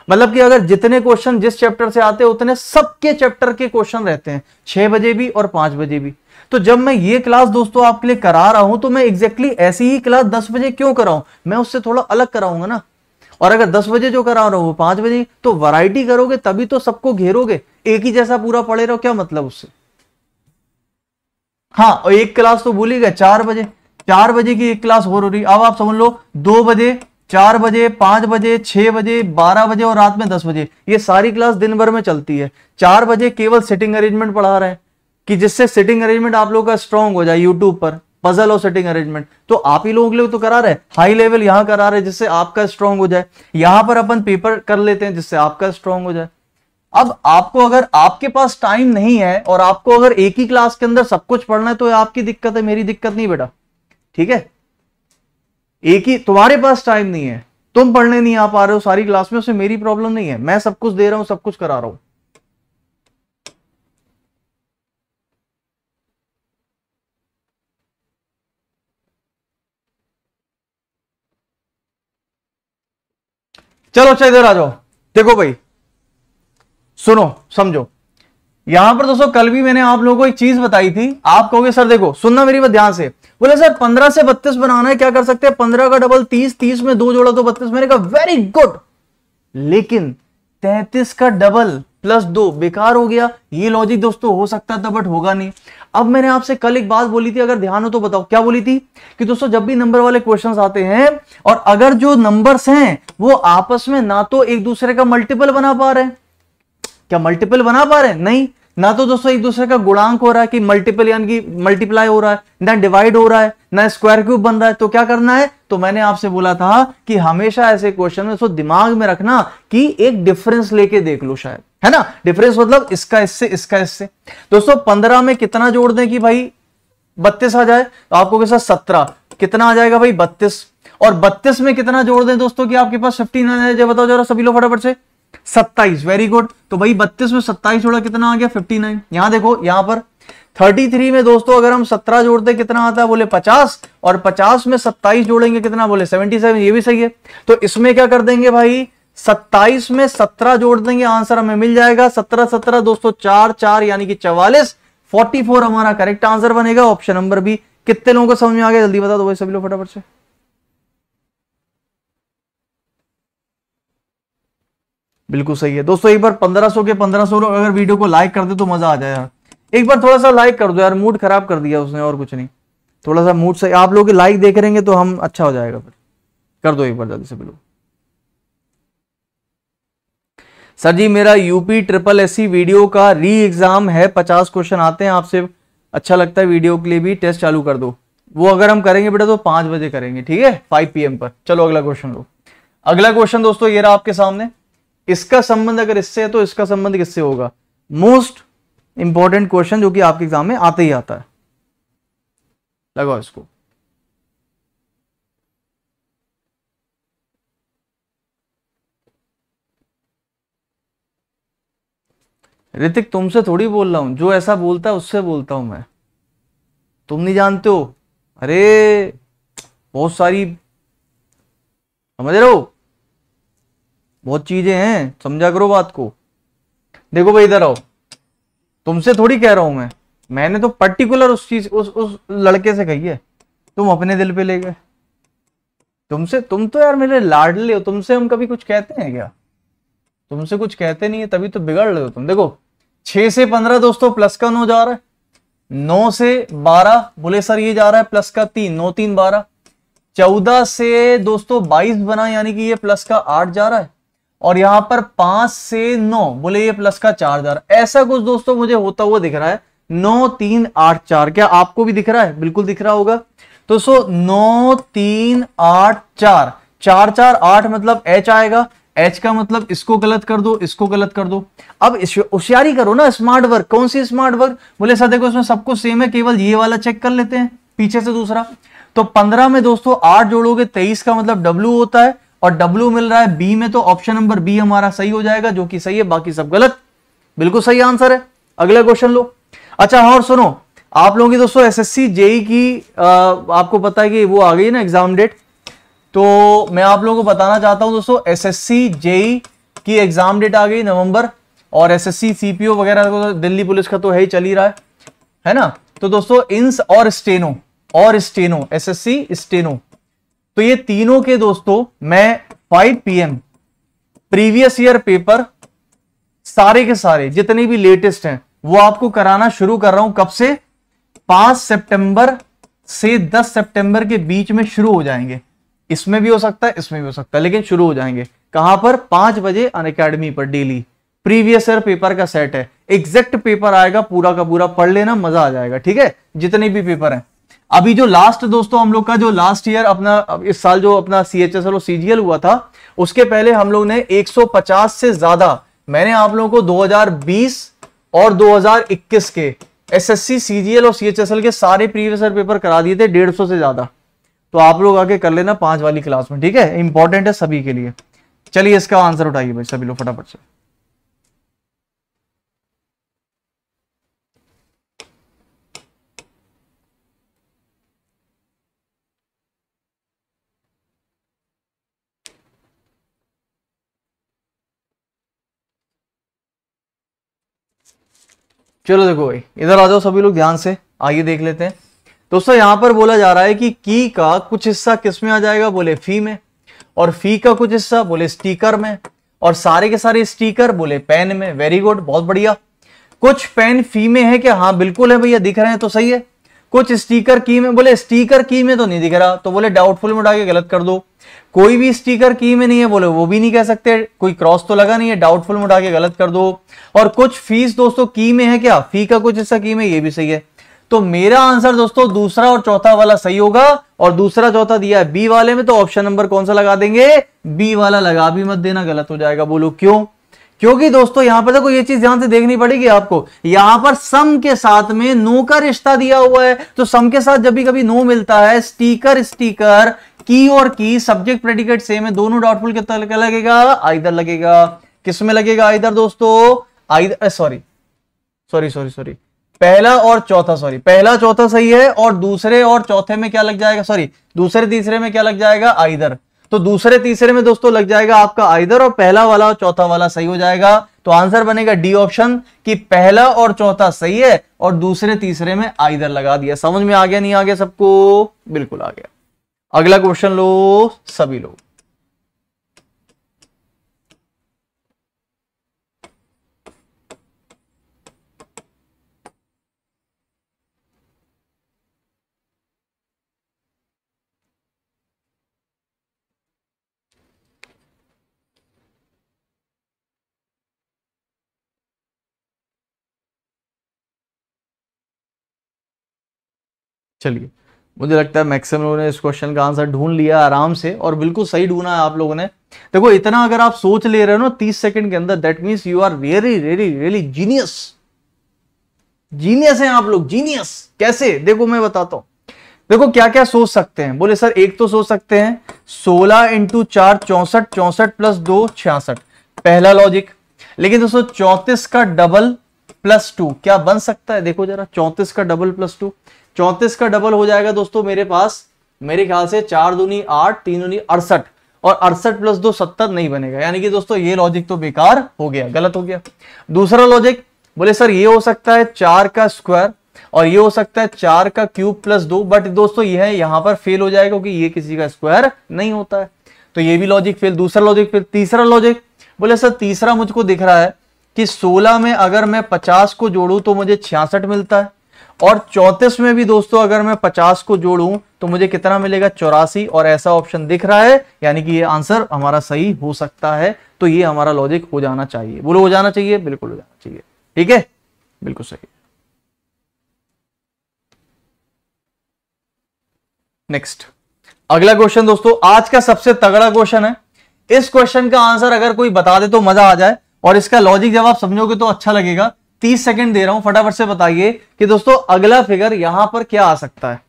मतलब कि अगर जितने क्वेश्चन जिस चैप्टर से आते हैं उतने सबके चैप्टर के क्वेश्चन रहते हैं, 6 बजे भी और 5 बजे भी। तो जब मैं ये क्लास दोस्तों आपके लिए करा रहा हूं तो मैं एग्जैक्टली ऐसी ही क्लास 10 बजे क्यों कराऊं, मैं उससे थोड़ा अलग कराऊंगा ना। और अगर 10 बजे जो करा रहा हूं वो 5 बजे, तो वैरायटी करोगे तभी तो सबको घेरोगे, एक ही जैसा पूरा पढ़े रहो क्या मतलब उससे। हाँ, और एक क्लास तो भूल ही गए, 4 बजे, 4 बजे की एक क्लास हो रही। अब आप समझ लो 2 बजे, 4 बजे, 5 बजे, 6 बजे, 12 बजे और रात में 10 बजे, ये सारी क्लास दिन भर में चलती है। 4 बजे केवल सिटिंग अरेंजमेंट पढ़ा रहे हैं कि जिससे सिटिंग अरेंजमेंट आप लोगों का स्ट्रांग हो जाए, यूट्यूब पर पजल और सिटिंग अरेंजमेंट तो आप ही लोगों के लिए तो करा रहे हैं, हाई लेवल यहां करा रहे हैं जिससे आपका स्ट्रांग हो जाए। यहां पर अपन पेपर कर लेते हैं जिससे आपका स्ट्रांग हो जाए। अब आपको अगर आपके पास टाइम नहीं है और आपको अगर एक ही क्लास के अंदर सब कुछ पढ़ना है तो आपकी दिक्कत है, मेरी दिक्कत नहीं बेटा, ठीक है। एक ही तुम्हारे पास टाइम नहीं है, तुम पढ़ने नहीं आ पा रहे हो सारी क्लास में, उससे मेरी प्रॉब्लम नहीं है, मैं सब कुछ दे रहा हूं, सब कुछ करा रहा हूं। चलो अच्छा इधर आ जाओ, देखो भाई सुनो समझो। यहां पर दोस्तों कल भी मैंने आप लोगों को एक चीज बताई थी, आप कहोगे सर देखो सुनना मेरी बात ध्यान से, बोले सर 15 से 32 बनाना है, क्या कर सकते हैं, 15 का डबल 30, 30 में 2 जोड़ा तो 32। मैंने कहा वेरी गुड, लेकिन 33 का डबल प्लस 2 बेकार हो गया। ये लॉजिक दोस्तों हो सकता था बट होगा नहीं। अब मैंने आपसे कल एक बात बोली थी, अगर ध्यान हो तो बताओ क्या बोली थी, कि दोस्तों जब भी नंबर वाले क्वेश्चंस आते हैं और अगर जो नंबर्स हैं वो आपस में ना तो एक दूसरे का मल्टीपल बना पा रहे हैं, क्या मल्टीपल बना पा रहे हैं, नहीं, ना तो दोस्तों एक दूसरे का गुणांक हो रहा है कि मल्टीपल यानी कि मल्टीप्लाई हो रहा है, ना डिवाइड हो रहा है, ना स्क्वायर क्यूब बन रहा है, तो क्या करना है, तो मैंने आपसे बोला था कि हमेशा ऐसे क्वेश्चन में तो दिमाग में रखना कि एक डिफरेंस लेके देख लो, शायद है ना, डिफरेंस मतलब इसका इससे, इसका इससे। दोस्तों 15 में कितना जोड़ दें कि भाई 32 आ जाए, तो आपको के साथ 17 कितना आ जाएगा भाई 32, और 32 में कितना जोड़ दें दोस्तों कि आपके पास 15 आ जाए, बताओ जरा सभी लोग फटाफट से, 27, वेरी गुड। तो भाई 32 में 27 जोड़ा कितना आ गया 59। यहां देखो यहां पर 33 में दोस्तों अगर हम 17 जोड़ते कितना आता है, बोले 50, और 50 में 27 जोड़ेंगे कितना, बोले 77, ये भी सही है। तो इसमें क्या कर देंगे भाई, 27 में 17 जोड़ देंगे, आंसर हमें मिल जाएगा 17 17 दोस्तों 4 4 यानी कि 44, 44 हमारा करेक्ट आंसर बनेगा, ऑप्शन नंबर बी। कितने लोगों को समझ में आ गया, जल्दी बता दो भाई सभी लोग फटाफट से। बिल्कुल सही है दोस्तों, एक बार 1500 के 1500 लोग अगर वीडियो को लाइक कर दे तो मजा आ जाए यार। एक बार थोड़ा सा लाइक कर दो यार, मूड खराब कर दिया उसने और कुछ नहीं, थोड़ा सा मूड से आप लोग लाइक देख रहेंगे तो हम अच्छा हो जाएगा, फिर कर दो एक बार जल्दी से बिल्कुल। सर जी मेरा यूपी ट्रिपल एससी वीडियो का री एग्जाम है, 50 क्वेश्चन आते हैं, आपसे अच्छा लगता है वीडियो के लिए भी टेस्ट चालू कर दो। वो अगर हम करेंगे बेटा तो 5 बजे करेंगे, ठीक है 5 PM पर। चलो अगला क्वेश्चन लो। अगला क्वेश्चन दोस्तों ये रहा आपके सामने, इसका संबंध अगर इससे है तो इसका संबंध किससे होगा, मोस्ट इंपॉर्टेंट क्वेश्चन जो कि आपके एग्जाम में आते ही आता है, लगाओ इसको। ऋतिक तुमसे थोड़ी बोल रहा हूं, जो ऐसा बोलता है उससे बोलता हूं मैं, तुम नहीं जानते हो। अरे बहुत सारी, समझ रहे हो, बहुत चीजें हैं, समझा करो बात को। देखो भाई इधर आओ, तुमसे थोड़ी कह रहा हूं मैं, मैंने तो पर्टिकुलर उस चीज उस लड़के से कही है, तुम अपने दिल पे ले गए। तुमसे, तुम तो यार मेरे लाडले हो, तुमसे हम कभी कुछ कहते हैं क्या? तुमसे कुछ कहते नहीं है, तभी तो बिगड़ रहे हो तुम। देखो 6 से 15 दोस्तों प्लस का 9 जा रहा है, 9 से 12 बोले सर ये जा रहा है प्लस का 3, 9 3 12। 14 से दोस्तों 22 बना, यानी कि ये प्लस का 8 जा रहा है, और यहां पर 5 से 9 बोले ये प्लस का 4 जा रहा है। ऐसा कुछ दोस्तों मुझे होता हुआ दिख रहा है, 9 3 8 4। क्या आपको भी दिख रहा है? बिल्कुल दिख रहा होगा। तो 9 3 8 4, 4 4 8 मतलब H आएगा। H का मतलब इसको गलत कर दो, इसको गलत कर दो। अब होशियारी करो ना, स्मार्ट वर्क। कौन सी स्मार्ट वर्क? बोले सर देखो इसमें सब कुछ सेम है, केवल ये वाला चेक कर लेते हैं पीछे से दूसरा। तो 15 में दोस्तों 8 जोड़ोगे 23 का मतलब W होता है, और W मिल रहा है B में, तो ऑप्शन नंबर B हमारा सही हो जाएगा, जो कि सही है, बाकी सब गलत। बिल्कुल सही आंसर है। अगला क्वेश्चन लो। अच्छा और सुनो, आप लोगों की दोस्तों एसएससी जेई की आपको पता है कि वो आ गई ना एग्जाम डेट, तो मैं आप लोगों को बताना चाहता हूं दोस्तों, एसएससी जेई की एग्जाम डेट आ गई नवंबर, और एसएससी सीपीओ वगैरह को दिल्ली पुलिस का तो है ही, चल ही रहा है ना। तो दोस्तों इंस और स्टेनो एसएससी स्टेनो, तो ये तीनों के दोस्तों मैं 5 PM प्रीवियस ईयर पेपर सारे के सारे जितने भी लेटेस्ट हैं वो आपको कराना शुरू कर रहा हूं। कब से? 5 सितंबर से 10 सितंबर के बीच में शुरू हो जाएंगे। इसमें भी हो सकता है, इसमें भी हो सकता है, लेकिन शुरू हो जाएंगे। कहां पर? 5 बजे अनअकैडमी पर डेली। प्रीवियस ईयर पेपर का सेट है, एग्जैक्ट पेपर आएगा, पूरा का पूरा पढ़ लेना, मजा आ जाएगा। ठीक है, जितने भी पेपर हैं। अभी जो लास्ट दोस्तों हम लोग का जो लास्ट ईयर अपना इस साल जो अपना CHSL और CGL हुआ था, उसके पहले हम लोग ने 150 से ज्यादा, मैंने आप लोगों को 2020 और 2021 के SSC CGL और CHSL के सारे प्रीवियस ईयर पेपर करा दिए थे, 150 से ज्यादा। तो आप लोग आके कर लेना 5 वाली क्लास में, ठीक है, इंपॉर्टेंट है सभी के लिए। चलिए इसका आंसर उठाइए भाई सभी लोग फटाफट से। चलो देखो भाई इधर आ जाओ सभी लोग ध्यान से, आइए देख लेते हैं। दोस्तों यहां पर बोला जा रहा है कि की का कुछ हिस्सा किस में आ जाएगा? बोले फी में, और फी का कुछ हिस्सा बोले स्टिकर में, और सारे के सारे स्टिकर बोले पेन में। वेरी गुड, बहुत बढ़िया। कुछ पेन फी में है क्या? हाँ बिल्कुल है भैया, दिख रहे हैं तो सही है। कुछ स्टिकर की में, बोले स्टिकर की में तो नहीं दिख रहा, तो बोले डाउटफुल में उठा के गलत कर दो। कोई भी स्टिकर की में नहीं है, बोले वो भी नहीं कह सकते, कोई क्रॉस तो लगा नहीं है, डाउटफुल में उठा के गलत कर दो। और कुछ फीस दोस्तों की में है क्या? फी का कुछ हिस्सा की में, ये भी सही है। तो मेरा आंसर दोस्तों दूसरा और चौथा वाला सही होगा, और दूसरा चौथा दिया है बी वाले में, तो ऑप्शन नंबर कौन सा लगा देंगे? बी वाला लगा भी मत देना, गलत हो जाएगा। बोलो क्यों? क्योंकि दोस्तों यहां पर देखो ये चीज ध्यान से देखनी पड़ेगी आपको, यहां पर सम के साथ में नो का रिश्ता दिया हुआ है, तो सम के साथ जब भी कभी नो मिलता है, स्टिकर स्टिकर, की और की, सब्जेक्ट प्रेडिकेट सेम है, दोनों डाउटफुल कितना लगेगा? आइदर लगेगा। किस में लगेगा आइदर दोस्तों? आइदर, सॉरी, पहला और चौथा, सॉरी पहला चौथा सही है, और दूसरे और चौथे में क्या लग जाएगा? सॉरी दूसरे तीसरे में क्या लग जाएगा? आइदर। तो दूसरे तीसरे में दोस्तों लग जाएगा आपका आइदर, और पहला वाला और चौथा वाला सही हो जाएगा। तो आंसर बनेगा डी ऑप्शन, कि पहला और चौथा सही है और दूसरे तीसरे में आइदर लगा दिया। समझ में आ गया? नहीं आ गया सबको? बिल्कुल आ गया। अगला क्वेश्चन लो सभी लोग। चलिए मुझे लगता है मैक्सिमम लोगों ने इस क्वेश्चन का आंसर ढूंढ लिया आराम से, और बिल्कुल सही ढूंढा है आप लोगों ने। देखो इतना अगर आप सोच ले रहे हो ना 30 सेकंड के अंदर, that means you are really really really genius. Genius हैं आप लोग, जीनियस। कैसे? देखो मैं बताता हूं। देखो क्या क्या सोच सकते हैं। बोले सर एक तो सोच सकते हैं 16 × 4 64, 64 + 2 66, पहला लॉजिक। लेकिन दोस्तों 34 का डबल +2 क्या बन सकता है? देखो जरा, 34 का डबल +2, 34 का डबल हो जाएगा दोस्तों मेरे पास, मेरे ख्याल से 4 दूनी 8, 3 दूनी 68, और 68 + 2 70 नहीं बनेगा। यानी कि दोस्तों ये लॉजिक तो बेकार हो गया, गलत हो गया। दूसरा लॉजिक, बोले सर ये हो सकता है 4 का स्क्वायर और ये हो सकता है 4 का क्यूब +2, बट दोस्तों यह यहां पर फेल हो जाएगा क्योंकि ये किसी का स्क्वायर नहीं होता है, तो ये भी लॉजिक फेल, दूसरा लॉजिक फेल। तीसरा लॉजिक, बोले सर तीसरा मुझको दिख रहा है कि 16 में अगर मैं 50 को जोड़ूं तो मुझे 66 मिलता है, और 34 में भी दोस्तों अगर मैं 50 को जोड़ूं तो मुझे कितना मिलेगा? 84, और ऐसा ऑप्शन दिख रहा है, यानी कि ये आंसर हमारा सही हो सकता है। तो ये हमारा लॉजिक हो जाना चाहिए, बोलो हो जाना चाहिए, बिल्कुल हो जाना चाहिए, ठीक है, बिल्कुल सही। नेक्स्ट अगला क्वेश्चन दोस्तों, आज का सबसे तगड़ा क्वेश्चन है। इस क्वेश्चन का आंसर अगर कोई बता दे तो मजा आ जाए, और इसका लॉजिक जब आप समझोगे तो अच्छा लगेगा। 30 सेकंड दे रहा हूं, फटाफट से बताइए कि दोस्तों अगला फिगर यहां पर क्या आ सकता है।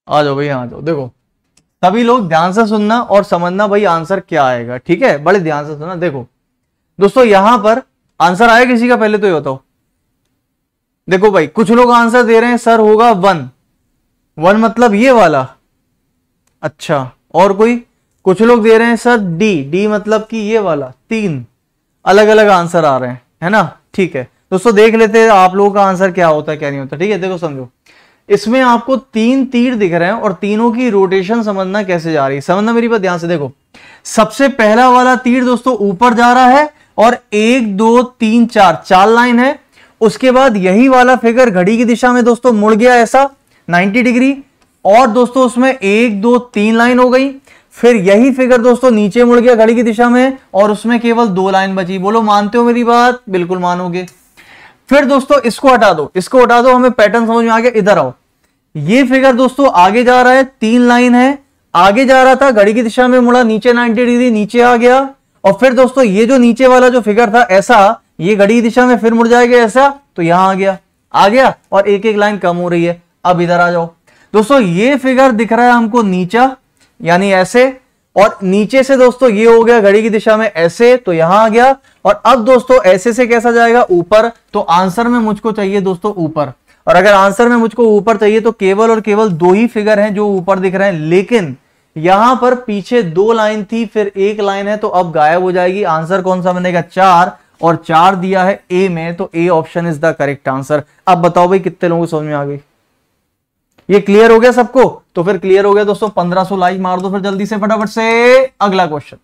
आ जाओ भैया, आ जाओ। देखो सभी लोग ध्यान से सुनना और समझना भाई आंसर क्या आएगा, ठीक है, बड़े ध्यान से सुनना। देखो दोस्तों यहां पर आंसर आया किसी का? पहले तो ये बताओ। देखो भाई कुछ लोग आंसर दे रहे हैं सर होगा 1, 1 मतलब ये वाला, अच्छा, और कोई? कुछ लोग दे रहे हैं सर डी, डी मतलब कि ये वाला। 3 अलग अलग आंसर आ रहे हैं, है ना, ठीक है दोस्तों। देख लेते हैं आप लोगों का आंसर क्या होता है क्या नहीं होता, ठीक है। देखो समझो, इसमें आपको 3 तीर दिख रहे हैं और तीनों की रोटेशन समझना कैसे जा रही है, समझना मेरी बात ध्यान से। देखो सबसे पहला वाला तीर दोस्तों ऊपर जा रहा है और 1 2 3 4 4 लाइन है। उसके बाद यही वाला फिगर घड़ी की दिशा में दोस्तों मुड़ गया ऐसा 90 डिग्री, और दोस्तों उसमें 1 2 3 लाइन हो गई। फिर यही फिगर दोस्तों नीचे मुड़ गया घड़ी की दिशा में और उसमें केवल 2 लाइन बची। बोलो मानते हो मेरी बात? बिल्कुल मानोगे। फिर दोस्तों इसको हटा दो, इसको हटा दो, हमें पैटर्न समझ में आ गया। इधर आओ, ये फिगर दोस्तों आगे जा रहा है, 3 लाइन है, आगे जा रहा था घड़ी की दिशा में मुड़ा, नीचे 90 डिग्री नीचे आ गया। और फिर दोस्तों ये जो नीचे वाला जो फिगर था ऐसा, ये घड़ी की दिशा में फिर मुड़ जाएगा ऐसा, तो यहां आ गया और एक एक लाइन कम हो रही है। अब इधर आ जाओ दोस्तों, ये फिगर दिख रहा है हमको नीचा, यानी ऐसे, और नीचे से दोस्तों ये हो गया घड़ी की दिशा में ऐसे, तो यहां आ गया। और अब दोस्तों ऐसे से कैसा जाएगा? ऊपर। तो आंसर में मुझको चाहिए दोस्तों ऊपर, और अगर आंसर में मुझको ऊपर चाहिए तो केवल और केवल 2 ही फिगर हैं जो ऊपर दिख रहे हैं। लेकिन यहां पर पीछे 2 लाइन थी, फिर 1 लाइन है, तो अब गायब हो जाएगी। आंसर कौन सा बनेगा? 4, और 4 दिया है ए में, तो A option is the correct answer. अब बताओ भाई कितने लोगों को समझ में आ गई? ये क्लियर हो गया सबको? तो फिर क्लियर हो गया दोस्तों, 1500 लाइक मार दो फिर जल्दी से फटाफट से। अगला क्वेश्चन,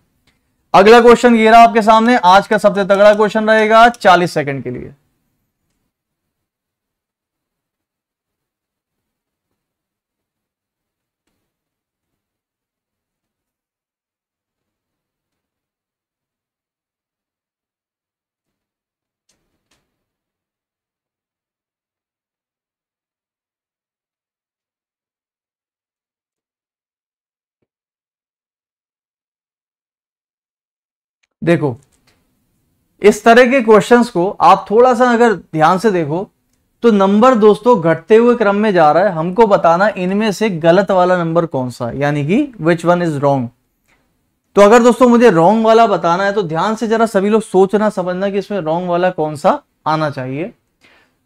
अगला क्वेश्चन ये रहा आपके सामने, आज का सबसे तगड़ा क्वेश्चन रहेगा 40 सेकंड के लिए। देखो इस तरह के क्वेश्चंस को आप थोड़ा सा अगर ध्यान से देखो तो नंबर दोस्तों घटते हुए क्रम में जा रहा है। हमको बताना इनमें से गलत वाला नंबर कौन सा है, यानी कि विच वन इज रॉन्ग। तो अगर दोस्तों मुझे रॉन्ग वाला बताना है तो ध्यान से जरा सभी लोग सोचना समझना कि इसमें रॉन्ग वाला कौन सा आना चाहिए।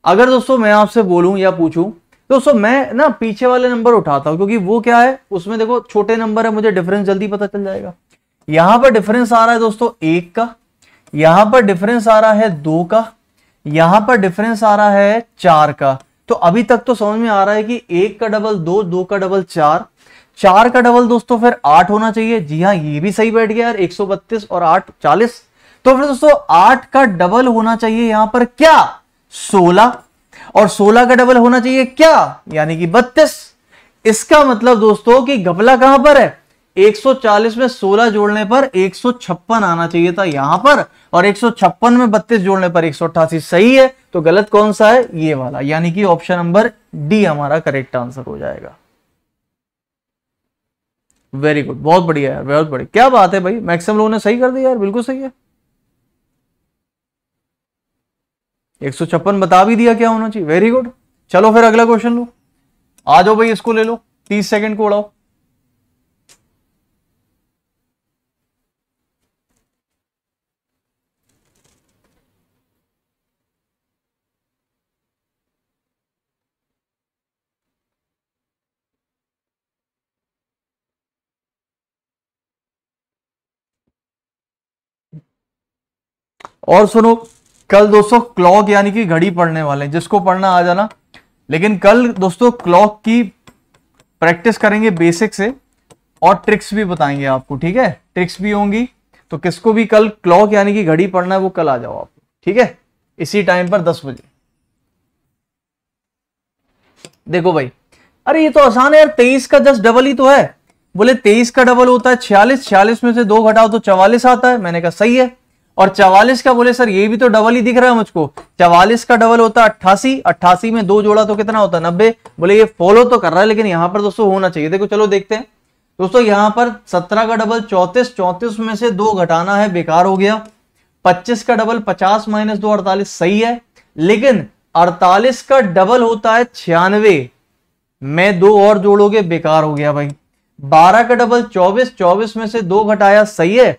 अगर दोस्तों मैं आपसे बोलूं या पूछूं, दोस्तों मैं ना पीछे वाले नंबर उठाता हूं, क्योंकि वो क्या है उसमें देखो छोटे नंबर है, मुझे डिफरेंस जल्दी पता चल जाएगा। यहां पर डिफरेंस आ रहा है दोस्तों 1 का, यहां पर डिफरेंस आ रहा है 2 का, यहां पर डिफरेंस आ रहा है 4 का। तो अभी तक तो समझ में आ रहा है कि 1 का डबल 2, 2 का डबल 4, 4 का डबल दोस्तों फिर 8 होना चाहिए। जी हाँ, ये भी सही बैठ गया यार, 132 और 8 40। तो फिर दोस्तों 8 का डबल होना चाहिए यहां पर क्या? 16, और 16 का डबल होना चाहिए क्या? यानी कि 32। इसका मतलब दोस्तों कि घपला कहां पर है? 140 में 16 जोड़ने पर 156 आना चाहिए था यहां पर, और 156 में 32 जोड़ने पर 188। सही है, तो गलत कौन सा है? ये वाला, यानी कि ऑप्शन नंबर डी हमारा करेक्ट आंसर हो जाएगा। वेरी गुड, बहुत बढ़िया यार, बहुत बढ़िया, क्या बात है भाई, मैक्सिमम लोगों ने सही कर दिया यार, बिल्कुल सही है। 156 बता भी दिया क्या होना चाहिए, वेरी गुड। चलो फिर अगला क्वेश्चन लो, आ जाओ भाई, इसको ले लो, 30 सेकंड को उड़ाओ। और सुनो, कल दोस्तों क्लॉक यानी कि घड़ी पढ़ने वाले हैं, जिसको पढ़ना आ जाना। लेकिन कल दोस्तों क्लॉक की प्रैक्टिस करेंगे बेसिक से, और ट्रिक्स भी बताएंगे आपको, ठीक है, ट्रिक्स भी होंगी। तो किसको भी कल क्लॉक यानी कि घड़ी पढ़ना है वो कल आ जाओ आप, ठीक है, इसी टाइम पर 10 बजे। देखो भाई, अरे ये तो आसान है यार, 23 का जस्ट डबल ही तो है। बोले 23 का डबल होता है 46, 46 में से 2 घटाओ तो 44 आता है। मैंने कहा सही है। और 44 का बोले सर ये भी तो डबल ही दिख रहा है मुझको, 44 का डबल होता है 88, 88 में 2 जोड़ा तो कितना होता है 90। बोले ये फॉलो तो कर रहा है, लेकिन यहां पर दोस्तों होना चाहिए। देखो चलो देखते हैं दोस्तों, यहां पर 17 का डबल 34, 34 में से 2 घटाना है, बेकार हो गया। 25 का डबल 50 माइनस 2 48, सही है। लेकिन 48 का डबल होता है 96 में 2 और जोड़ोगे, बेकार हो गया भाई। 12 का डबल 24, 24 में से 2 घटाया, सही है।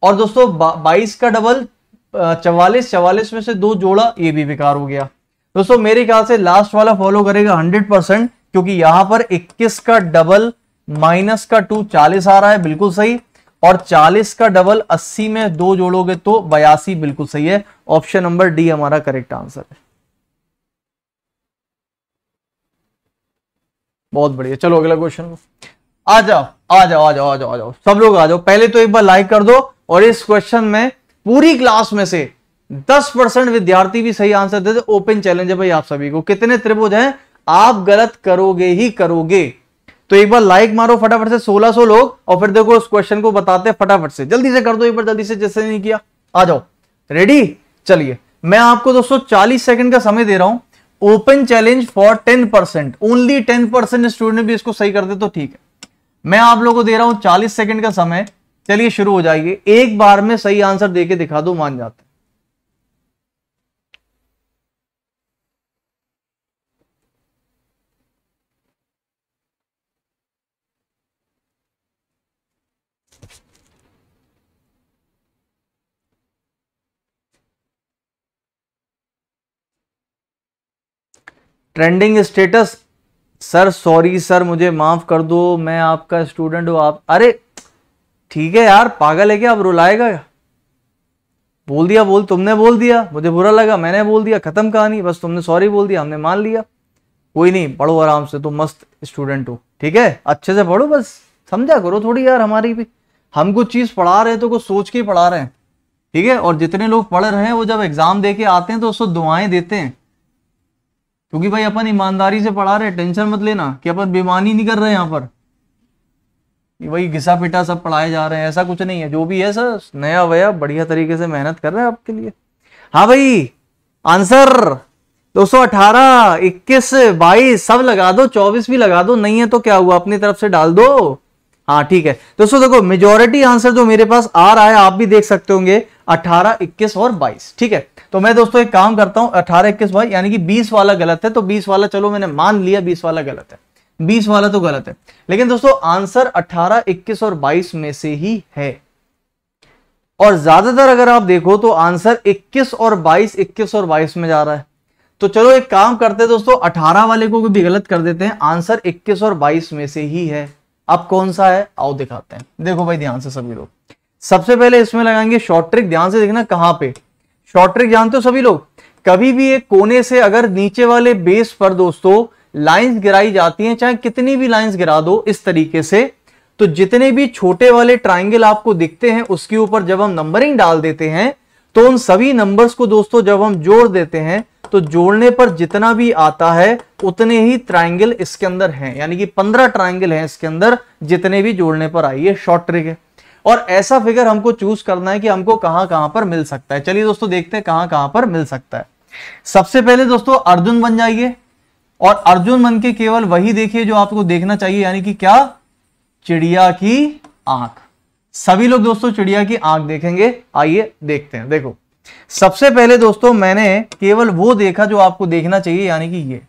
और दोस्तों 22 का डबल 44, 44 में से 2 जोड़ा, ये भी बेकार हो गया। दोस्तों मेरे ख्याल से लास्ट वाला फॉलो करेगा 100%, क्योंकि यहां पर 21 का डबल माइनस का 2 40 आ रहा है, बिल्कुल सही। और 40 का डबल 80 में 2 जोड़ोगे तो 82, बिल्कुल सही है। ऑप्शन नंबर डी हमारा करेक्ट आंसर है। बहुत बढ़िया, चलो अगला क्वेश्चन। आ जाओ आ जाओ आ जाओ आ जाओ आ जाओ, सब लोग आ जाओ। पहले तो एक बार लाइक कर दो, और इस क्वेश्चन में पूरी क्लास में से 10% विद्यार्थी भी सही आंसर दे दे, ओपन चैलेंज है भाई आप सभी को। कितने त्रिभुज हैं, आप गलत करोगे ही करोगे। तो एक बार लाइक मारो फटाफट से 1600 लोग, और फिर देखो उस क्वेश्चन को बताते फटाफट से, जल्दी से कर दो एक बार, जल्दी से, जैसे नहीं किया। आ जाओ, रेडी। चलिए मैं आपको दोस्तों 40 सेकंड का समय दे रहा हूं, open challenge for 10%, only 10% student भी इसको सही कर दे तो ठीक है। मैं आप लोगों को दे रहा हूं 40 सेकंड का समय। चलिए शुरू हो जाइए, एक बार में सही आंसर देके दिखा दो, मान जाते हैं। Trending status, sir sorry sir, मुझे माफ कर दो, मैं आपका स्टूडेंट हूं। आप, अरे ठीक है यार, पागल है क्या, अब रुलाएगा? बोल दिया, बोल, तुमने बोल दिया, मुझे बुरा लगा, मैंने बोल दिया, खत्म कहानी, बस तुमने सॉरी बोल दिया, हमने मान लिया। कोई नहीं, पढ़ो आराम से, तुम मस्त स्टूडेंट हो, ठीक है, अच्छे से पढ़ो, बस समझा करो थोड़ी यार हमारी भी। हम कुछ चीज पढ़ा रहे हैं तो कुछ सोच के ही पढ़ा रहे हैं, ठीक है। और जितने लोग पढ़ रहे हैं वो जब एग्जाम दे के आते हैं तो उसको दुआएं देते हैं, क्योंकि भाई अपन ईमानदारी से पढ़ा रहे हैं। टेंशन मत लेना कि अपन बेईमानी नहीं कर रहे हैं यहाँ पर, वही घिसा पिटा सब पढ़ाए जा रहे हैं, ऐसा कुछ नहीं है। जो भी है सर नया वया बढ़िया तरीके से मेहनत कर रहे हैं आपके लिए। हाँ भाई, आंसर 218, 21, 22 सब लगा दो, 24 भी लगा दो, नहीं है तो क्या हुआ, अपनी तरफ से डाल दो। हाँ ठीक है दोस्तों, देखो मेजोरिटी आंसर जो मेरे पास आ रहा है आप भी देख सकते होंगे, 18, 21 और 22, ठीक है। तो मैं दोस्तों एक काम करता हूं, 18, 21, 22 यानी कि 20 वाला गलत है, तो 20 वाला चलो मैंने मान लिया 20 वाला गलत है, 20 वाला तो गलत है। लेकिन दोस्तों आंसर 18, 21 और 22 में से ही है। और ज्यादातर अगर आप देखो तो आंसर 21 और 22, 21 और 22 में जा रहा है। तो चलो एक काम करते हैं दोस्तों, 18 वाले को भी गलत कर देते हैं, आंसर 21 और 22 में से ही है। अब कौन सा है आओ दिखाते हैं। देखो भाई ध्यान से सभी लोग, सबसे पहले इसमें लगाएंगे शॉर्ट ट्रिक। ध्यान से देखना कहां पे शॉर्ट ट्रिक, जानते हो सभी लोग, कभी भी एक कोने से अगर नीचे वाले बेस पर दोस्तों लाइंस गिराई जाती हैं, चाहे कितनी भी लाइंस गिरा दो इस तरीके से, तो जितने भी छोटे वाले ट्राइंगल आपको दिखते हैं उसके ऊपर जब हम नंबरिंग डाल देते हैं, तो उन सभी नंबर्स को दोस्तों जब हम जोड़ देते हैं तो जोड़ने पर जितना भी आता है उतने ही ट्राइंगल इसके अंदर हैं, यानी कि 15 ट्राइंगल हैं इसके अंदर, जितने भी जोड़ने पर आई है। शॉर्ट ट्रिक है। और ऐसा फिगर हमको चूज करना है कि हमको कहां कहां पर मिल सकता है। चलिए दोस्तों देखते हैं कहां कहां पर मिल सकता है। सबसे पहले दोस्तों अर्जुन बन जाइए, और अर्जुन बन के केवल वही देखिए जो आपको देखना चाहिए, यानी कि क्या, चिड़िया की आंख। सभी लोग दोस्तों चिड़िया की आंख देखेंगे। आइए देखते हैं। देखो सबसे पहले दोस्तों मैंने केवल वो देखा जो आपको देखना चाहिए, यानी कि ये,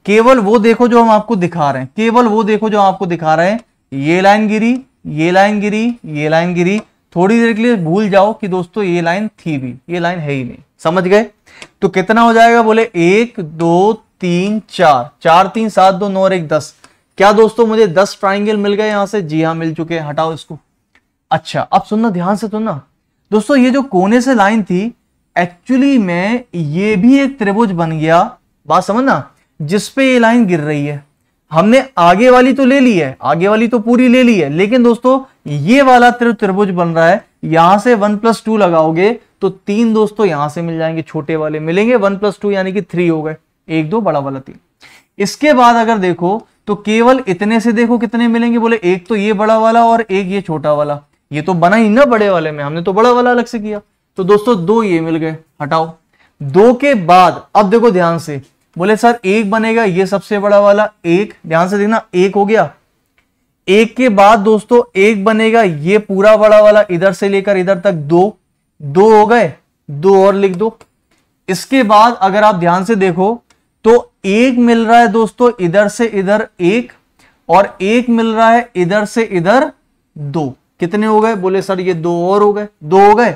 केवल वो देखो जो हम आपको दिखा रहे हैं, केवल वो देखो जो आपको दिखा रहे हैं। ये लाइन गिरी, ये लाइन गिरी, ये लाइन गिरी। थोड़ी देर के लिए भूल जाओ कि दोस्तों ये लाइन थी भी, ये लाइन है ही नहीं। समझ गए? तो कितना हो जाएगा? बोले 1 2 3 4, 4 3 7 2 9 और 1 10। क्या दोस्तों मुझे 10 ट्राइंगल मिल गए यहां से? जी हाँ मिल चुके हैं। हटाओ इसको। अच्छा अब सुनना, ध्यान से सुनना दोस्तों, ये जो कोने से लाइन थी एक्चुअली में ये भी एक त्रिभुज बन गया। बात समझना, जिसपे ये लाइन गिर रही है। हमने आगे वाली तो ले ली है, आगे वाली तो पूरी ले ली है, लेकिन दोस्तों ये वाला त्रिभुज बन रहा है। यहां से 1 + 2 लगाओगे तो 3 दोस्तों यहां से मिल जाएंगे, छोटे वाले मिलेंगे। 1 + 2 यानी कि 3 हो गए। 1 2 बड़ा वाला 3। इसके बाद अगर देखो तो केवल इतने से देखो कितने मिलेंगे। बोले एक तो ये बड़ा वाला और एक ये छोटा वाला। ये तो बना ही ना बड़े वाले में, हमने तो बड़ा वाला अलग से किया। तो दोस्तों 2 ये मिल गए। हटाओ। 2 के बाद अब देखो ध्यान से, बोले सर 1 बनेगा, ये सबसे बड़ा वाला 1, ध्यान से देखना 1 हो गया। 1 के बाद दोस्तों 1 बनेगा, ये पूरा बड़ा वाला इधर से लेकर इधर तक 2 हो गए। 2 और लिख दो। इसके बाद अगर आप ध्यान से देखो तो 1 मिल रहा है दोस्तों इधर से इधर 1, और 1 मिल रहा है इधर से इधर 2। कितने हो गए? बोले सर ये 2 और हो गए। 2 हो गए।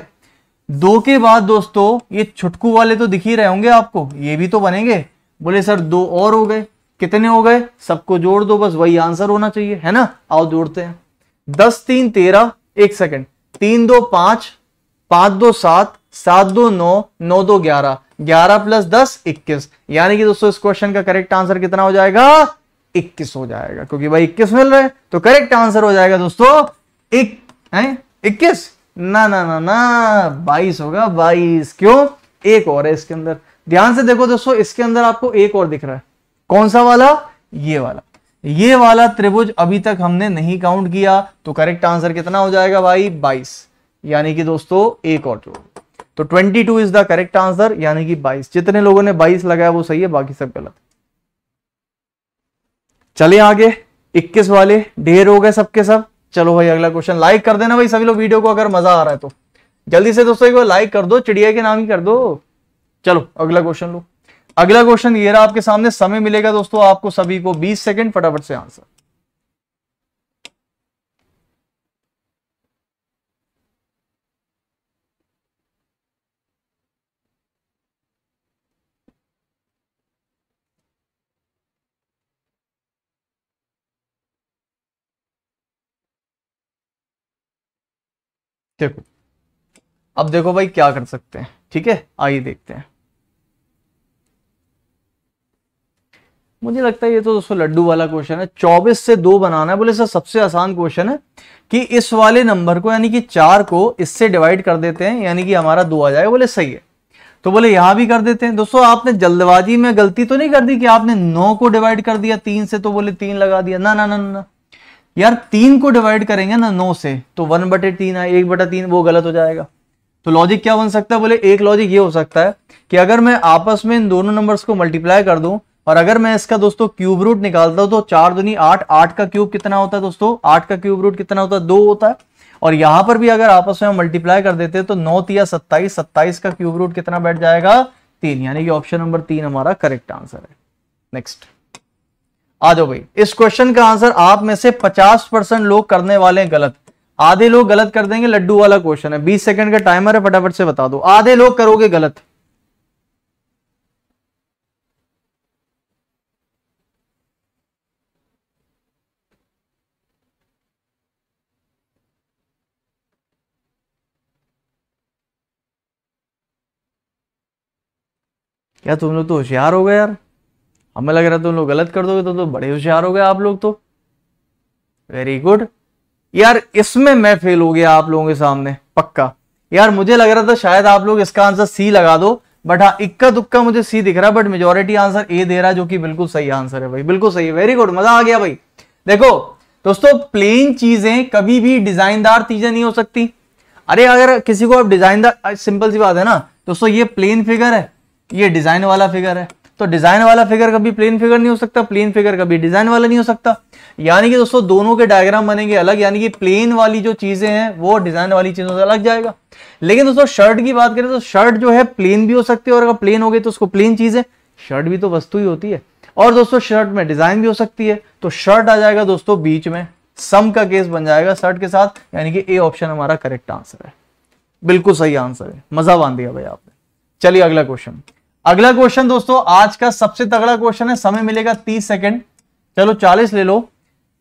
2 के बाद दोस्तों ये छुटकू वाले तो दिख ही रहे होंगे आपको, ये भी तो बनेंगे। बोले सर 2 और हो गए। कितने हो गए? सबको जोड़ दो, बस वही आंसर होना चाहिए, है ना। आओ जोड़ते हैं। 10 3 13, 1 सेकंड, 3 2 5, 5 2 7, 7 2 9, 9 2 11, 11 + 10 21। यानी कि दोस्तों इस क्वेश्चन का करेक्ट आंसर कितना हो जाएगा? 21 हो जाएगा, क्योंकि भाई 21 मिल रहे हैं। तो करेक्ट आंसर हो जाएगा दोस्तों 21 ना ना ना ना 22 होगा। 22 क्यों? एक और है इसके अंदर। ध्यान से देखो दोस्तों, इसके अंदर आपको एक और दिख रहा है। कौन सा वाला? ये वाला। ये वाला त्रिभुज अभी तक हमने नहीं काउंट किया, तो करेक्ट आंसर कितना हो जाएगा भाई? 22। यानी कि दोस्तों एक और जोड़, तो 22 इज द करेक्ट आंसर, यानी कि 22। जितने लोगों ने 22 लगाया वो सही है, बाकी सब गलत। चलिए आगे। 21 वाले ढेर हो गए सबके सब। चलो भाई अगला क्वेश्चन। लाइक कर देना भाई सभी लोग वीडियो को, अगर मजा आ रहा है तो जल्दी से दोस्तों एक बार लाइक कर दो, चिड़िया के नाम ही कर दो। चलो अगला क्वेश्चन लो। अगला क्वेश्चन ये रहा आपके सामने। समय मिलेगा दोस्तों आपको सभी को 20 सेकंड, फटाफट से आंसर। देखो अब देखो भाई क्या कर सकते हैं, ठीक है। आइए देखते हैं। मुझे लगता है ये तो दोस्तों लड्डू वाला क्वेश्चन है। 24 से 2 बनाना है। बोले सर सबसे आसान क्वेश्चन है कि इस वाले नंबर को यानी कि 4 को इससे डिवाइड कर देते हैं, यानी कि हमारा 2 आ जाएगा। बोले सही है। तो बोले यहां भी कर देते हैं। दोस्तों आपने जल्दबाजी में गलती तो नहीं कर दी कि आपने 9 को डिवाइड कर दिया 3 से, तो बोले 3 लगा दिया। ना ना ना ना यार, 3 को डिवाइड करेंगे ना 9 से तो 1/3 है, 1/3 वो गलत हो जाएगा। तो लॉजिक क्या बन सकता है? बोले एक लॉजिक ये हो सकता है कि अगर मैं आपस में इन दोनों नंबर्स को मल्टीप्लाई कर दूं और अगर मैं इसका दोस्तों क्यूब रूट निकालता हूं तो 4 दूनी 8, 8 का क्यूब कितना होता है दोस्तों? 8 का क्यूब रूट कितना होता है? 2 होता है। और यहां पर भी अगर आपस में मल्टीप्लाई कर देते हैं तो 9 3 27, 27 का क्यूब रूट कितना बैठ जाएगा? 3। यानी कि ऑप्शन नंबर 3 हमारा करेक्ट आंसर है। नेक्स्ट आ जाओ भाई। इस क्वेश्चन का आंसर आप में से 50% लोग करने वाले हैं गलत, आधे लोग गलत कर देंगे। लड्डू वाला क्वेश्चन है, 20 सेकंड का टाइमर है, फटाफट से बता दो। आधे लोग करोगे गलत। क्या तुम लोग तो होशियार हो गए यार। हमें लग रहा है तुम लोग गलत कर दोगे, तो बड़े होशियार हो गए आप लोग तो। वेरी गुड यार, इसमें मैं फेल हो गया आप लोगों के सामने पक्का। यार मुझे लग रहा था शायद आप लोग इसका आंसर सी लगा दो, बट हाँ इक्का दुक्का मुझे सी दिख रहा है, बट मेजोरिटी आंसर ए दे रहा है, जो कि बिल्कुल सही आंसर है भाई, बिल्कुल सही है, वेरी गुड, मजा आ गया भाई। देखो दोस्तों प्लेन चीजें कभी भी डिजाइनदार चीजें नहीं हो सकती। अरे अगर किसी को आप डिजाइनदार, सिंपल सी बात है ना दोस्तों, ये प्लेन फिगर है, ये डिजाइन वाला फिगर है, तो डिजाइन वाला फिगर कभी प्लेन फिगर नहीं हो सकता, प्लेन फिगर कभी डिजाइन वाला नहीं हो सकता। यानी कि दोस्तों दोनों के डायग्राम बनेंगे अलग, यानी कि प्लेन वाली जो चीजें हैं वो डिजाइन वाली चीजों से अलग जाएगा। लेकिन दोस्तों शर्ट की बात करें तो शर्ट जो है प्लेन भी हो सकती है, और अगर प्लेन हो गई तो उसको प्लेन चीज है, शर्ट भी तो वस्तु ही होती है। और दोस्तों शर्ट में डिजाइन भी हो सकती है, तो शर्ट आ जाएगा दोस्तों बीच में, सम का केस बन जाएगा शर्ट के साथ, यानी कि ए ऑप्शन हमारा करेक्ट आंसर है, बिल्कुल सही आंसर है, मजा बांध दिया भाई आपने। चलिए अगला क्वेश्चन। अगला क्वेश्चन दोस्तों आज का सबसे तगड़ा क्वेश्चन है, समय मिलेगा 30 सेकंड, चलो 40 ले लो।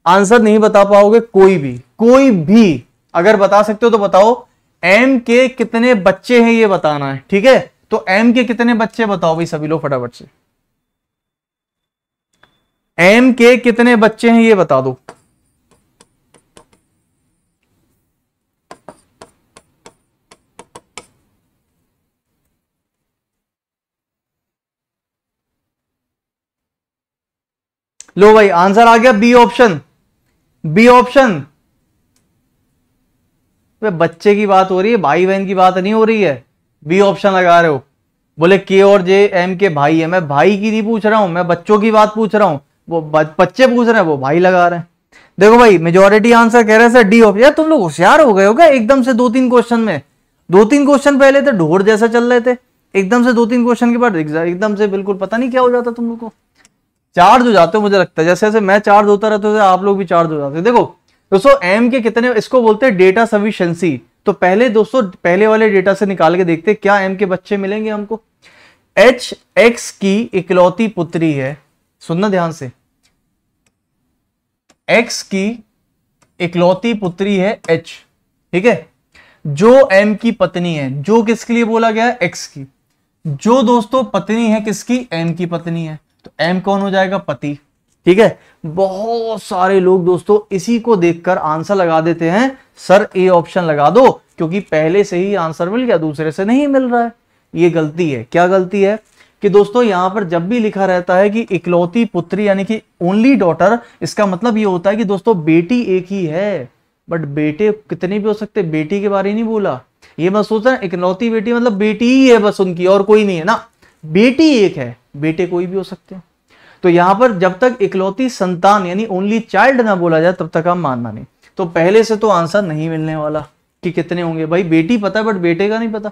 आंसर नहीं बता पाओगे कोई भी अगर बता सकते हो तो बताओ। एम के कितने बच्चे हैं ये बताना है, ठीक है? तो एम के कितने बच्चे बताओ भाई सभी लोग फटाफट से, एम के कितने बच्चे हैं ये बता दो। लो भाई आंसर आ गया बी ऑप्शन, बी ऑप्शन। बच्चे की बात हो रही है, भाई बहन की बात नहीं हो रही है, बी ऑप्शन लगा रहे हो। बोले के और जे एम के भाई है, मैं भाई की नहीं पूछ रहा हूं, मैं बच्चों की बात पूछ रहा हूं, वो बच्चे पूछ रहे हैं, वो भाई लगा रहे हैं। देखो भाई मेजोरिटी आंसर कह रहे हैं सर डी ऑप्शन। यार तुम लोग होशियार हो गए हो क्या एकदम से 2-3 क्वेश्चन में? 2-3 क्वेश्चन पहले तो ढोर जैसा चल रहे थे, एकदम से 2-3 क्वेश्चन के बाद एकदम से बिल्कुल पता नहीं क्या हो जाता तुम लोग को, चार्ज हो जाते हो। मुझे लगता है जैसे जैसे मैं चार्ज होता रहता हूं आप लोग भी चार्ज हो जाते हो। देखो दोस्तों एम के कितने, इसको बोलते हैं डेटा सफिशिएंसी। तो पहले दोस्तों पहले वाले डेटा से निकाल के देखते हैं क्या एम के बच्चे मिलेंगे हमको। एच एक्स की इकलौती पुत्री है, सुनना ध्यान से, एक्स की इकलौती पुत्री है एच, ठीक है, जो एम की पत्नी है। जो किसके लिए बोला गया है? एक्स की। जो दोस्तों पत्नी है किसकी? एम की पत्नी है, तो एम कौन हो जाएगा? पति, ठीक है। बहुत सारे लोग दोस्तों इसी को देखकर आंसर लगा देते हैं सर ए ऑप्शन लगा दो, क्योंकि पहले से ही आंसर मिल गया, दूसरे से नहीं मिल रहा है। ये गलती है। क्या गलती है? कि दोस्तों यहां पर जब भी लिखा रहता है कि इकलौती पुत्री यानी कि ओनली डॉटर, इसका मतलब ये होता है कि दोस्तों बेटी एक ही है, बट बेटे कितने भी हो सकते, बेटी के बारे नहीं बोला। ये मत सोचना इकलौती बेटी मतलब बेटी ही है बस उनकी, और कोई नहीं है ना, बेटी एक है, बेटे कोई भी हो सकते हैं। तो यहां पर जब तक इकलौती संतान यानी ओनली चाइल्ड ना बोला जाए तब तक हम मानना नहीं। तो पहले से तो आंसर नहीं मिलने वाला कि कितने होंगे। भाई बेटी पता है बट बेटे का नहीं पता।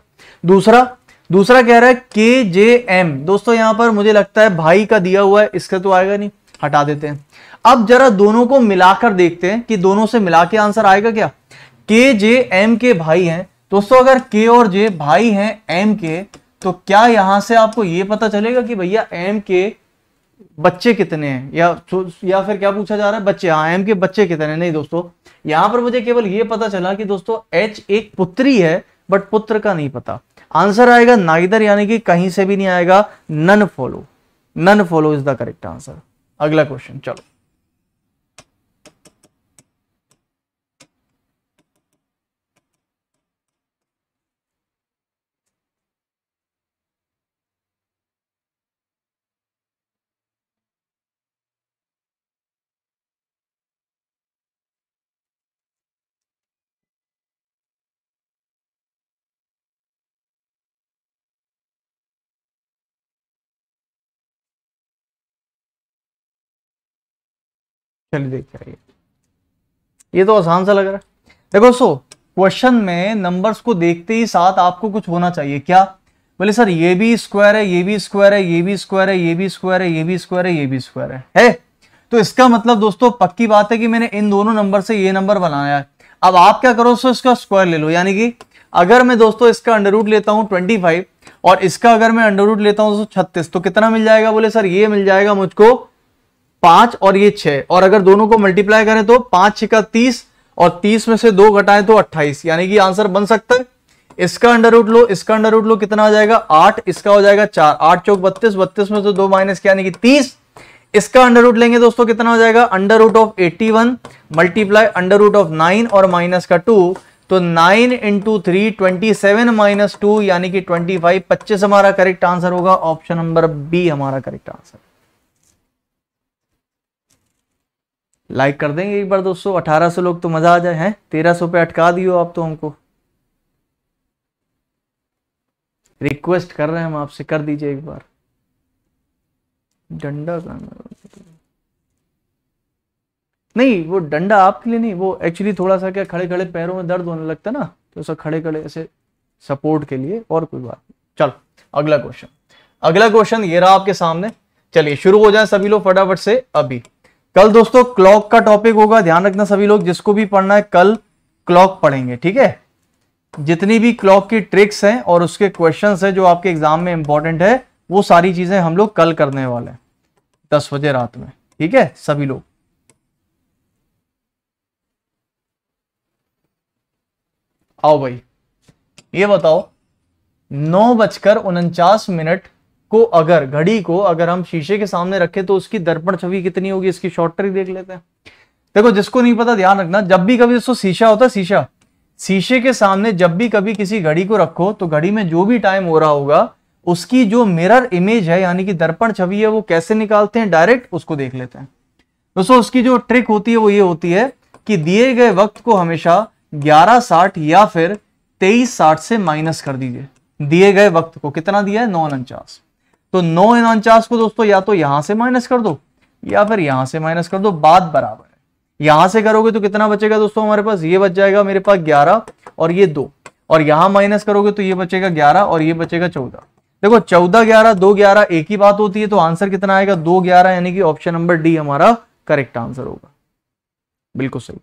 दूसरा कह रहा है के जे एम। दोस्तों यहां पर मुझे लगता है भाई का दिया हुआ है, इसका तो आएगा नहीं, हटा देते हैं। अब जरा दोनों को मिलाकर देखते हैं कि दोनों से मिला के आंसर आएगा क्या। के जे एम के भाई हैं दोस्तों, अगर के और जे भाई हैं एम के, तो क्या यहां से आपको यह पता चलेगा कि भैया एम के बच्चे कितने हैं, या फिर क्या पूछा जा रहा है? बच्चे। हाँ एम के बच्चे कितने? नहीं दोस्तों, यहां पर मुझे केवल यह पता चला कि दोस्तों एच एक पुत्री है, बट पुत्र का नहीं पता। आंसर आएगा नाइदर, यानी कि कहीं से भी नहीं आएगा, none follow. None follow is the correct answer. अगला क्वेश्चन चलो। चलिए देखते रहिए, ये तो आसान सा लग रहा है। देखो सो क्वेश्चन में नंबर्स को देखते ही साथ आपको कुछ होना चाहिए। क्या? बोले सर ये भी स्क्वायर है, ये भी स्क्वायर है, ये भी स्क्वायर है, ये भी स्क्वायर है, ये भी स्क्वायर है, ये भी स्क्वायर है। तो इसका मतलब दोस्तों पक्की बात है कि मैंने इन दोनों नंबर से ये नंबर बनाया है। अब आप क्या करो, सो इसका स्क्वायर ले लो। यानी कि अगर मैं दोस्तों इसका अंडर रूट लेता हूं 25 और इसका अगर मैं अंडर रूट लेता हूं 36, तो कितना मिल जाएगा? बोले सर ये मिल जाएगा मुझको 5 और ये 6, और अगर दोनों को मल्टीप्लाई करें तो 5 6 30 और 30 में से 2 घटाएं तो 28, यानी कि आंसर बन सकता है। इसका अंडर रूट लो, इसका अंडर रूट लो, कितना आ जाएगा? 8, इसका हो जाएगा 4, 8 चौक 32, 32 में से 2 माइनस किया यानी कि 30। इसका अंडर रूट लेंगे दोस्तों कितना हो जाएगा? Under root of 81 multiply under root of 9 और माइनस का 2, तो 9 इंटू 3 27 माइनस 2 यानी कि 25, 25 हमारा करेक्ट आंसर होगा। ऑप्शन नंबर बी हमारा करेक्ट आंसर। लाइक कर देंगे एक बार दोस्तों, 1800 लोग तो मजा आ जाए। हैं 1300 पे अटका दियो आप तो हमको। रिक्वेस्ट कर रहे हैं हम आपसे, कर दीजिए एक बार। डंडा करना नहीं, वो डंडा आपके लिए नहीं, वो एक्चुअली थोड़ा सा क्या खड़े खड़े पैरों में दर्द होने लगता है ना, तो ऐसा खड़े खड़े ऐसे सपोर्ट के लिए, और कोई बात नहीं। चलो अगला क्वेश्चन, अगला क्वेश्चन ये रहा आपके सामने। चलिए शुरू हो जाए सभी लोग फटाफट से अभी। कल दोस्तों क्लॉक का टॉपिक होगा, ध्यान रखना सभी लोग, जिसको भी पढ़ना है कल क्लॉक पढ़ेंगे, ठीक है। जितनी भी क्लॉक की ट्रिक्स हैं और उसके क्वेश्चंस हैं जो आपके एग्जाम में इंपॉर्टेंट है, वो सारी चीजें हम लोग कल करने वाले हैं 10 बजे रात में, ठीक है सभी लोग। आओ भाई, ये बताओ 9:49 को अगर घड़ी को अगर हम शीशे के सामने रखें तो उसकी दर्पण छवि कितनी होगी, इसकी शॉर्ट ट्रिक देख लेते हैं। देखो जिसको नहीं पता ध्यान रखना, जब भी कभी दोस्तों शीशा होता है, शीशा, शीशे के सामने जब भी कभी किसी घड़ी को रखो तो घड़ी में जो भी टाइम हो रहा होगा उसकी जो मिरर इमेज है यानी कि दर्पण छवि है, वो कैसे निकालते हैं, डायरेक्ट उसको देख लेते हैं दोस्तों। उसकी जो ट्रिक होती है वो ये होती है कि दिए गए वक्त को हमेशा 11:60 या फिर 23:60 से माइनस कर दीजिए। दिए गए वक्त को कितना दिया है, 9:49, तो 9:49 को दोस्तों या तो यहां से माइनस कर दो या फिर यहां से माइनस कर दो, बात बराबर है। यहां से करोगे तो कितना बचेगा दोस्तों हमारे पास, ये बच जाएगा मेरे पास 11 और ये 2, और यहां माइनस करोगे तो ये बचेगा 11 और ये बचेगा 14। देखो 14 11 2 11 एक ही बात होती है, तो आंसर कितना आएगा 2 11, यानी कि ऑप्शन नंबर डी हमारा करेक्ट आंसर होगा। बिल्कुल सही,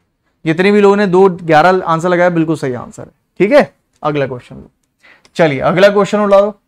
जितने भी लोगों ने 2 11 आंसर लगाया बिल्कुल सही आंसर है, ठीक है। अगला क्वेश्चन, चलिए अगला क्वेश्चन उठा दो।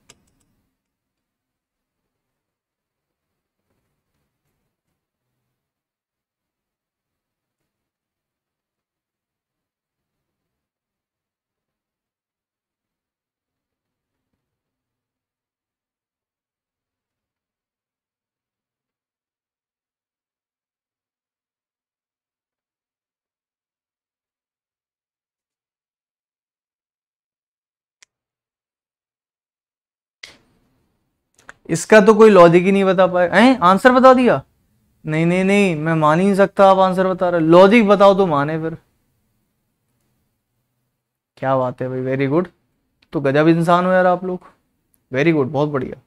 इसका तो कोई लॉजिक ही नहीं बता पाए, आंसर बता दिया। नहीं नहीं नहीं, मैं मान ही नहीं सकता आप आंसर बता रहे, लॉजिक बताओ तो माने फिर। क्या बात है भाई, वेरी गुड, तो गजब इंसान हो यार आप लोग, वेरी गुड, बहुत बढ़िया।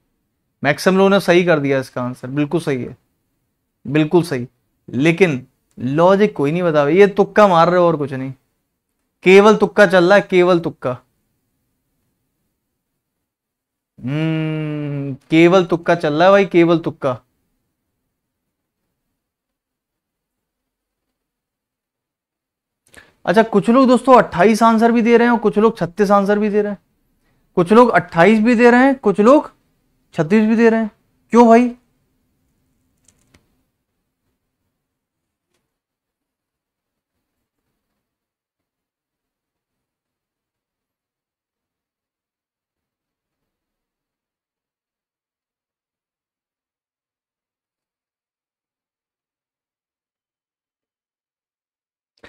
मैक्सिमम लोगों ने सही कर दिया इसका आंसर, बिल्कुल सही है, बिल्कुल सही। लेकिन लॉजिक कोई नहीं बता, ये तुक्का मार रहे हो और कुछ नहीं, केवल तुक्का चल रहा है, केवल तुक्का। केवल तुक्का चल रहा है भाई, केवल तुक्का। अच्छा कुछ लोग दोस्तों 28 आंसर भी दे रहे हैं और कुछ लोग 36 आंसर भी दे रहे हैं, कुछ लोग 28 भी दे रहे हैं, कुछ लोग 36 भी दे रहे हैं, क्यों भाई?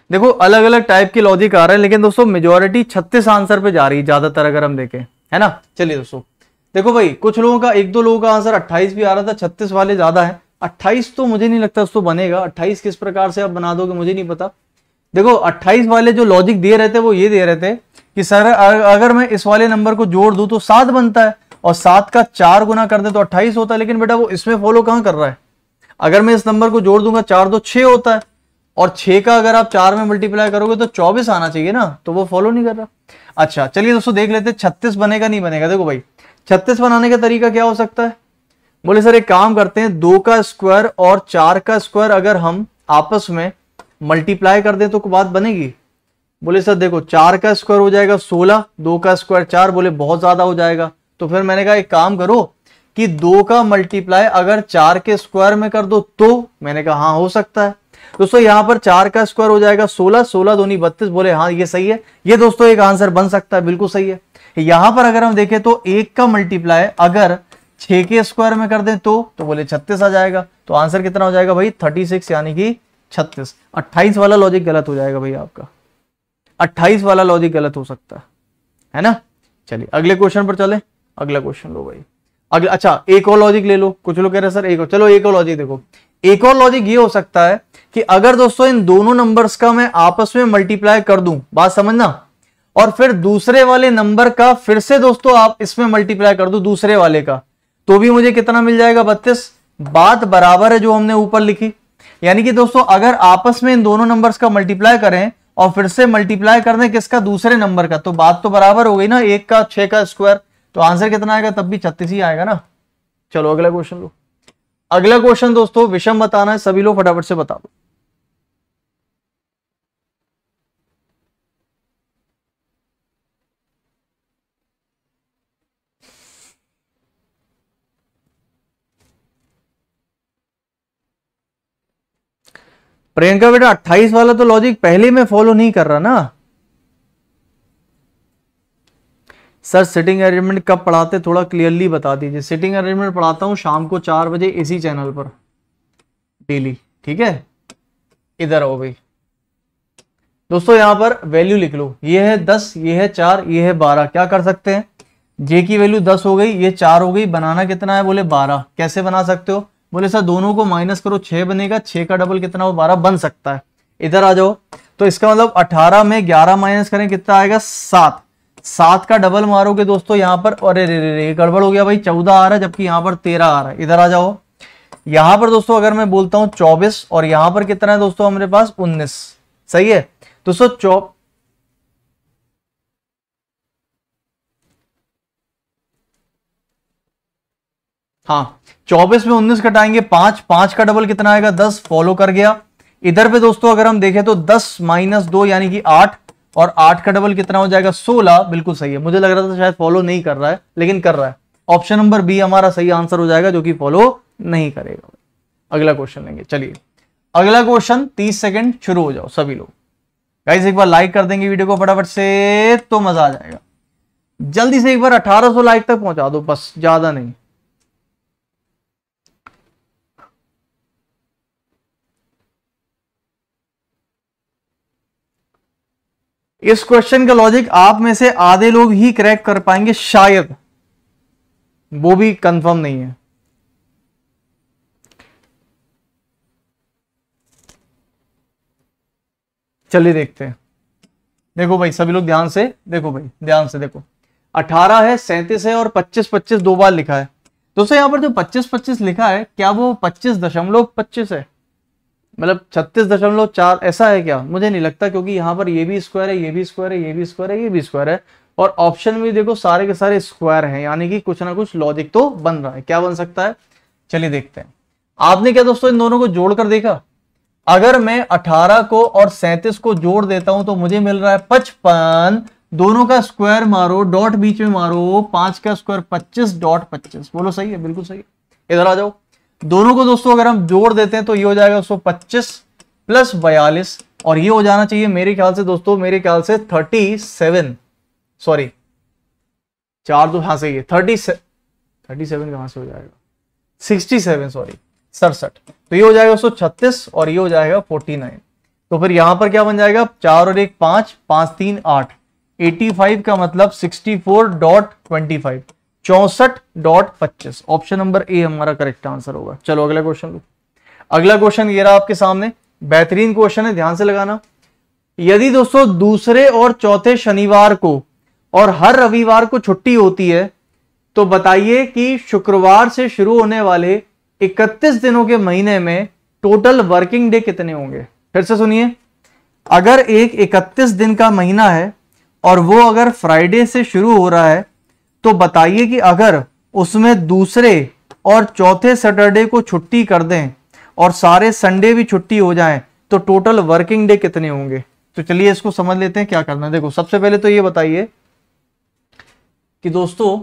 देखो अलग अलग टाइप के लॉजिक आ रहे हैं, लेकिन दोस्तों मेजोरिटी 36 आंसर पे जा रही है ज्यादातर, अगर हम देखें, है ना। चलिए दोस्तों देखो भाई, कुछ लोगों का, एक दो लोगों का आंसर 28 भी आ रहा था, 36 वाले ज्यादा है। 28 तो मुझे नहीं लगता दोस्तों बनेगा, 28 किस प्रकार से आप बना दोगे मुझे नहीं पता। देखो 28 वाले जो लॉजिक दे रहे थे वो ये दे रहे थे कि सर अगर मैं इस वाले नंबर को जोड़ दूं तो 7 बनता है, और 7 का 4 गुना कर दे तो 28 होता है। लेकिन बेटा वो इसमें फॉलो कहां कर रहा है, अगर मैं इस नंबर को जोड़ दूंगा 4 2 6 होता है, और 6 का अगर आप 4 में मल्टीप्लाई करोगे तो 24 आना चाहिए ना, तो वो फॉलो नहीं कर रहा। अच्छा चलिए दोस्तों देख लेते 36 बनेगा नहीं बनेगा। देखो भाई 36 बनाने का तरीका क्या हो सकता है, बोले सर एक काम करते हैं, 2 का स्क्वायर और 4 का स्क्वायर अगर हम आपस में मल्टीप्लाई कर दें तो बात बनेगी। बोले सर देखो 4 का स्क्वायर हो जाएगा 16, 2 का स्क्वायर 4, बोले बहुत ज्यादा हो जाएगा। तो फिर मैंने कहा एक काम करो कि 2 का मल्टीप्लाई अगर 4 के स्क्वायर में कर दो, तो मैंने कहा हाँ हो सकता है। दोस्तों यहां पर 4 का स्क्वायर हो जाएगा 16, 16 दूनी 32, बोले हाँ ये सही है, ये दोस्तों एक आंसर बन सकता है, बिल्कुल सही है। यहां पर अगर हम देखें तो 1 का मल्टीप्लाई अगर 6 के स्क्वायर में कर दें तो बोले 36 आ जाएगा। तो आंसर कितना हो जाएगा भाई 36, यानी कि 36। 28 वाला लॉजिक गलत हो जाएगा भाई आपका, 28 वाला लॉजिक गलत हो सकता है ना। चलिए अगले क्वेश्चन पर चले। अगला क्वेश्चन लो भाई। अगला, अच्छा एक और लॉजिक ले लो। कुछ लोग कह रहे हैं सर एक और, चलो एक और लॉजिक देखो। एक और लॉजिक ये हो सकता है कि अगर दोस्तों इन दोनों नंबर्स का मैं आपस में मल्टीप्लाई कर दूं, बात समझना, और फिर दूसरे वाले नंबर का फिर से दोस्तों आप इसमें मल्टीप्लाई कर दूं दूसरे वाले का, तो भी मुझे कितना मिल जाएगा? 32। बात बराबर है जो हमने ऊपर लिखी। यानी कि दोस्तों अगर आपस में इन दोनों नंबर्स का मल्टीप्लाई करें और फिर से मल्टीप्लाई कर दें किसका? दूसरे नंबर का, तो बात तो बराबर हो गई ना, 1 का 6 का स्क्वायर, तो आंसर कितना आएगा? तब भी 36 ही आएगा ना। चलो अगला क्वेश्चन लो। अगला क्वेश्चन दोस्तों विषम बताना है, सभी लोग फटाफट से बता दो। प्रियंका बेटा 28 वाला तो लॉजिक पहले में फॉलो नहीं कर रहा ना। सर सिटिंग अरेंजमेंट कब पढ़ाते थोड़ा क्लियरली बता दीजिए। सिटिंग अरेंजमेंट पढ़ाता हूं शाम को 4 बजे इसी चैनल पर डेली, ठीक है। इधर आओ भाई दोस्तों, यहां पर वैल्यू लिख लो। ये है 10, ये है 4, ये है 12। क्या कर सकते हैं? जे की वैल्यू 10 हो गई, ये 4 हो गई, बनाना कितना है? बोले 12। कैसे बना सकते हो? बोले सर दोनों को माइनस करो, 6 बनेगा, 6 का डबल कितना हो? 12 बन सकता है। इधर आ जाओ, तो इसका मतलब 18 में 11 माइनस करें कितना आएगा? 7। 7 का डबल मारोगे दोस्तों यहां पर, अरे रे रे गड़बड़ हो गया भाई, 14 आ रहा है जबकि यहां पर 13 आ रहा है। इधर आ जाओ, यहां पर दोस्तों अगर मैं बोलता हूं 24 और यहां पर कितना है दोस्तों हमारे पास? 19। सही है दोस्तों। हाँ 24 में 19 कटाएंगे 5, 5 का डबल कितना आएगा? 10। फॉलो कर गया। इधर पे दोस्तों अगर हम देखें तो 10 माइनस 2 यानी कि 8, और 8 का डबल कितना हो जाएगा? 16। बिल्कुल सही है। मुझे लग रहा था शायद फॉलो नहीं कर रहा है, लेकिन कर रहा है। ऑप्शन नंबर बी हमारा सही आंसर हो जाएगा, जो कि फॉलो नहीं करेगा। अगला क्वेश्चन लेंगे। चलिए अगला क्वेश्चन, 30 सेकेंड, शुरू हो जाओ सभी लोग। गाइस एक बार लाइक कर देंगे वीडियो को फटाफट से तो मजा आ जाएगा। जल्दी से एक बार 1800 लाइक तक पहुंचा दो, बस ज्यादा नहीं। इस क्वेश्चन का लॉजिक आप में से आधे लोग ही क्रैक कर पाएंगे शायद, वो भी कंफर्म नहीं है। चलिए देखते हैं। देखो भाई सभी लोग ध्यान से देखो, भाई ध्यान से देखो। 18 है, 37 है और 25 25 दो बार लिखा है। दोस्तों यहां पर जो 25 25 लिखा है, क्या वो 25.25 है? मतलब 36.4 ऐसा है क्या? मुझे नहीं लगता, क्योंकि यहाँ पर ये भी स्क्वायर है, ये भी स्क्वायर है, ये भी स्क्वायर है, ये भी स्क्वायर है, और ऑप्शन में देखो सारे के सारे स्क्वायर हैं, यानी कि कुछ ना कुछ लॉजिक तो बन रहा है। क्या बन सकता है? चलिए देखते हैं। आपने क्या दोस्तों इन दोनों को जोड़कर देखा? अगर मैं 18 को और 37 को जोड़ देता हूं तो मुझे मिल रहा है 55। दोनों का स्क्वायर मारो, डॉट बीच में मारो, 5 का स्क्वायर 25 डॉट 25। बोलो सही है? बिल्कुल सही है। इधर आ जाओ, दोनों को दोस्तों अगर हम जोड़ देते हैं तो ये हो जाएगा 125 प्लस 42, और ये हो जाना चाहिए मेरे ख्याल से दोस्तों, मेरे ख्याल से 37, सॉरी 4 तो हाँ सही है, 37 कहां से हो जाएगा? 67, सॉरी 67। तो ये हो जाएगा 136 और ये हो जाएगा 49। तो फिर यहां पर क्या बन जाएगा? 4 और 1 5, 5 3 8, 85 का मतलब 64.25, 64.25। ऑप्शन नंबर ए हमारा करेक्ट आंसर होगा। चलो अगला क्वेश्चन लो। अगला क्वेश्चन ये रहा आपके सामने, बेहतरीन क्वेश्चन है, ध्यान से लगाना। यदि दोस्तों दूसरे और चौथे शनिवार को और हर रविवार को छुट्टी होती है, तो बताइए कि शुक्रवार से शुरू होने वाले 31 दिनों के महीने में टोटल वर्किंग डे कितने होंगे? फिर से सुनिए, अगर एक 31 दिन का महीना है और वो अगर फ्राइडे से शुरू हो रहा है, तो बताइए कि अगर उसमें दूसरे और चौथे सैटरडे को छुट्टी कर दें और सारे संडे भी छुट्टी हो जाएं, तो टोटल वर्किंग डे कितने होंगे? तो चलिए इसको समझ लेते हैं क्या करना है। देखो सबसे पहले तो ये बताइए कि दोस्तों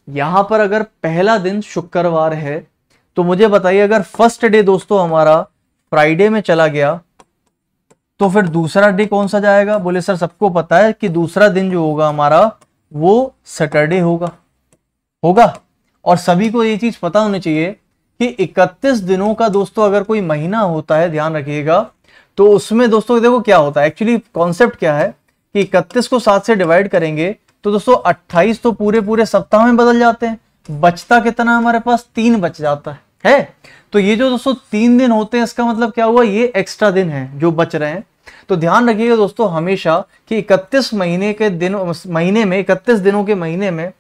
यहां पर अगर पहला दिन शुक्रवार है, तो मुझे बताइए अगर फर्स्ट डे दोस्तों हमारा फ्राइडे में चला गया, तो फिर दूसरा डे कौन सा जाएगा? बोले सर सबको पता है कि दूसरा दिन जो होगा हमारा वो सैटरडे होगा। और सभी को ये चीज पता होनी चाहिए कि 31 दिनों का दोस्तों अगर कोई महीना होता है, ध्यान रखिएगा, तो उसमें दोस्तों देखो क्या होता है, एक्चुअली कॉन्सेप्ट क्या है कि 31 को 7 से डिवाइड करेंगे तो दोस्तों 28 तो पूरे पूरे सप्ताह में बदल जाते हैं, बचता कितना हमारे पास 3 बच जाता है। तो ये जो दोस्तों 3 दिन होते हैं, इसका मतलब क्या हुआ, ये एक्स्ट्रा दिन है जो बच रहे हैं। तो ध्यान रखिएगा दोस्तों हमेशा कि 31 महीने में 31 दिनों के महीने में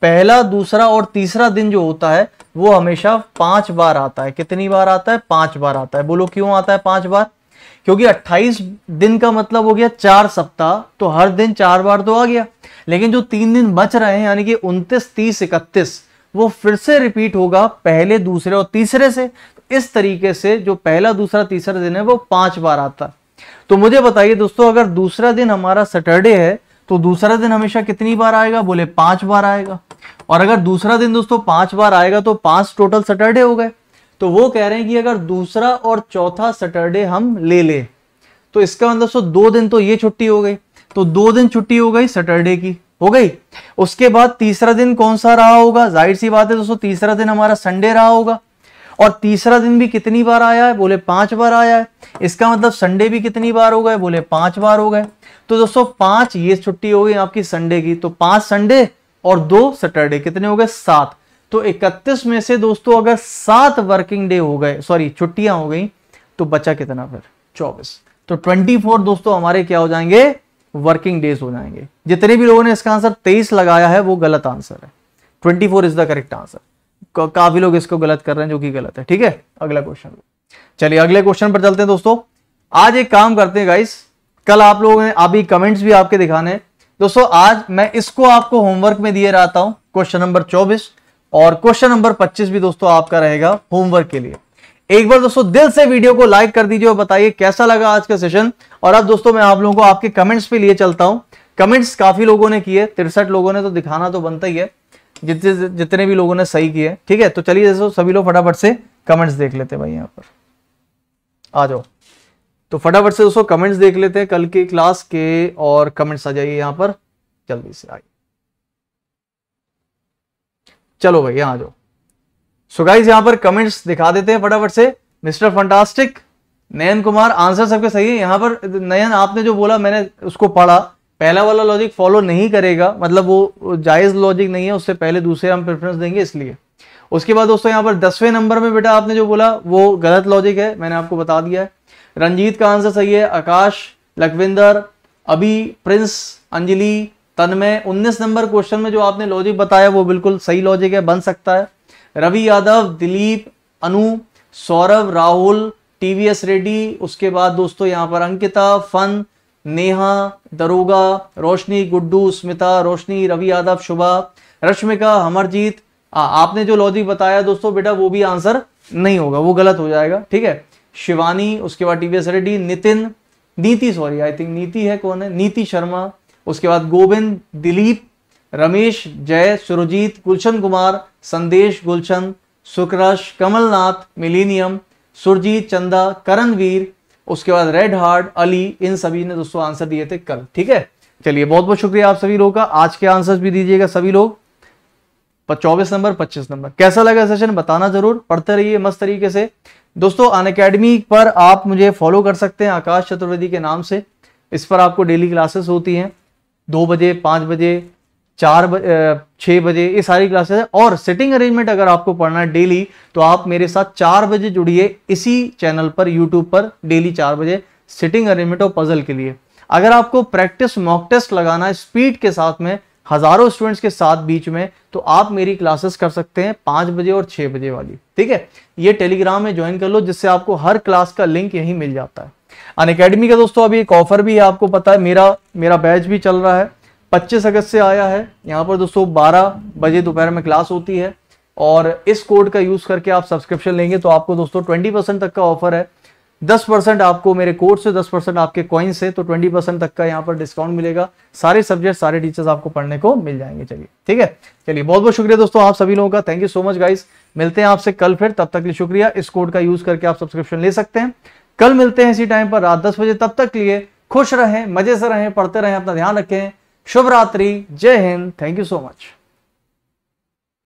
पहला, दूसरा और तीसरा दिन जो होता है वो हमेशा 5 बार आता है। कितनी बार आता है? 5 बार आता है। बोलो क्यों आता है 5 बार? क्योंकि 28 दिन का मतलब हो गया 4 सप्ताह, तो हर दिन 4 बार तो आ गया, लेकिन जो 3 दिन बच रहे हैं यानी कि 29, 30, 31 वो फिर से रिपीट होगा पहले, दूसरे और तीसरे से। तो इस तरीके से जो पहला, दूसरा, तीसरा दिन है वो 5 बार आता है। तो मुझे बताइए दोस्तों, अगर दूसरा दिन हमारा सैटरडे है तो दूसरा दिन हमेशा कितनी बार आएगा? बोले 5 बार आएगा। और अगर दूसरा दिन दोस्तों 5 बार आएगा तो 5 टोटल सैटरडे हो गए। तो वो कह रहे हैं कि अगर दूसरा और चौथा सैटरडे हम ले ले तो इसका मतलब दोस्तों 2 दिन तो ये छुट्टी हो गई, तो 2 दिन छुट्टी हो गई सैटरडे की, हो गई। उसके बाद तीसरा दिन कौन सा रहा होगा? जाहिर सी बात है दोस्तों तीसरा दिन हमारा संडे रहा होगा। और तीसरा दिन भी कितनी बार आया है? बोले 5 बार आया है। इसका मतलब संडे भी कितनी बार हो गए? बोले 5 बार हो गए। तो दोस्तों 5 ये छुट्टी हो गई आपकी संडे की, तो 5 संडे और 2 सैटरडे, कितने हो गए? 7। तो 31 में से दोस्तों अगर 7 वर्किंग डे हो गए, सॉरी छुट्टियां हो गई, तो बचा कितना फिर? 24। तो 24 दोस्तों हमारे क्या हो जाएंगे? वर्किंग डेज हो जाएंगे। जितने भी लोगों ने इसका आंसर 23 लगाया है वो गलत आंसर है। 24 इज द करेक्ट आंसर। काफी लोग इसको गलत कर रहे हैं, जो कि गलत है। ठीक है, अगला क्वेश्चन। चलिए अगले क्वेश्चन पर चलते हैं दोस्तों। आज एक काम करते हैं गाइस, कल आप लोगों ने अभी कमेंट्स भी आपके दिखाने दोस्तों, आज मैं इसको आपको होमवर्क में दिए रहता हूं, क्वेश्चन नंबर 24 और क्वेश्चन नंबर 25 भी दोस्तों आपका रहेगा होमवर्क के लिए। एक बार दोस्तों दिल से वीडियो को लाइक कर दीजिए और बताइए कैसा लगा आज का सेशन। और अब दोस्तों मैं आप लोगों को आपके कमेंट्स पे लिए चलता हूं। कमेंट्स काफी लोगों ने किए, 63 लोगों ने, तो दिखाना तो बनता ही है जितने भी लोगों ने सही किए। ठीक है, तो चलिए दोस्तों सभी लोग फटाफट से कमेंट्स देख लेते हैं। भाई यहाँ पर आ जाओ, तो फटाफट से दोस्तों कमेंट्स देख लेते हैं कल की क्लास के, और कमेंट्स आ जाइए यहाँ पर जल्दी से आइए। चलो भाई यहाँ आ जाओ। सो गाइस यहाँ पर कमेंट्स दिखा देते हैं फटाफट से। मिस्टर फंटास्टिक, नयन कुमार, आंसर सबके सही है। यहाँ पर नयन आपने जो बोला मैंने उसको पढ़ा, पहला वाला लॉजिक फॉलो नहीं करेगा, मतलब वो जायज लॉजिक नहीं है, उससे पहले दूसरे हम प्रेफरेंस देंगे इसलिए। उसके बाद दोस्तों यहाँ पर 10वें नंबर में बेटा आपने जो बोला वो गलत लॉजिक है, मैंने आपको बता दिया है। रंजीत का आंसर सही है। आकाश, लखविंदर, अभी, प्रिंस, अंजलि, तन्मय, 19 नंबर क्वेश्चन में जो आपने लॉजिक बताया वो बिल्कुल सही लॉजिक है, बन सकता है। रवि यादव, दिलीप, अनु, सौरभ, राहुल, टीवीएस रेड्डी, उसके बाद दोस्तों यहाँ पर अंकिता, फन, नेहा, दरोगा, रोशनी, गुड्डू, स्मिता, रोशनी, रवि यादव, शुभा, रश्मिका, अमरजीत। आपने जो लॉजिक बताया दोस्तों बेटा वो भी आंसर नहीं होगा, वो गलत हो जाएगा। ठीक है, शिवानी, उसके बाद टीवीएस रेड्डी, नितिन, नीति, सॉरी आई थिंक नीति है, कौन है? नीति शर्मा, उसके बाद गोविंद, दिलीप, रमेश, जय, सुरजीत, गुलशन कुमार, संदेश, गुलशन, सुक्रश, कमलनाथ, मिलीनियम, सुरजीत, चंदा, करणवीर, उसके बाद रेड हार्ट, अली, इन सभी ने दोस्तों आंसर दिए थे कल। ठीक है, चलिए बहुत बहुत शुक्रिया आप सभी लोगों का। आज के आंसर्स भी दीजिएगा सभी लोग। 24 नंबर, 25 नंबर। कैसा लगा सेशन बताना जरूर, पढ़ते रहिए मस्त तरीके से दोस्तों। अनअकैडमी पर आप मुझे फॉलो कर सकते हैं आकाश चतुर्वेदी के नाम से। इस पर आपको डेली क्लासेस होती हैं, 2 बजे, 5 बजे, 4 बजे, 6 बजे, ये सारी क्लासेस है। और सिटिंग अरेंजमेंट अगर आपको पढ़ना है डेली तो आप मेरे साथ 4 बजे जुड़िए इसी चैनल पर, यूट्यूब पर, डेली 4 बजे सिटिंग अरेंजमेंट और पजल के लिए। अगर आपको प्रैक्टिस मॉक टेस्ट लगाना है स्पीड के साथ में, हजारों स्टूडेंट्स के साथ बीच में, तो आप मेरी क्लासेस कर सकते हैं 5 बजे और 6 बजे वाली। ठीक है, ये टेलीग्राम में ज्वाइन कर लो, जिससे आपको हर क्लास का लिंक यहीं मिल जाता है। अनअकैडमी का दोस्तों अभी एक ऑफर भी है, आपको पता है मेरा बैच भी चल रहा है, 25 अगस्त से आया है। यहाँ पर दोस्तों 12 बजे दोपहर में क्लास होती है, और इस कोड का यूज करके आप सब्सक्रिप्शन लेंगे तो आपको दोस्तों 20% तक का ऑफर है। 10% आपको मेरे कोड से, 10% आपके कॉइन से, तो 20% तक का यहाँ पर डिस्काउंट मिलेगा। सारे सब्जेक्ट, सारे टीचर्स आपको पढ़ने को मिल जाएंगे। चलिए ठीक है, चलिए बहुत बहुत शुक्रिया दोस्तों आप सभी लोगों का। Thank you so much guys. मिलते हैं आपसे कल फिर, तब तक के लिए शुक्रिया। इस कोड का यूज करके आप सब्सक्रिप्शन ले सकते हैं। कल मिलते हैं इसी टाइम पर रात 10 बजे। तब तक के लिए खुश रहें, मजे से रहें, पढ़ते रहें, अपना ध्यान रखें। शुभ रात्रि, जय Hind, thank you so much.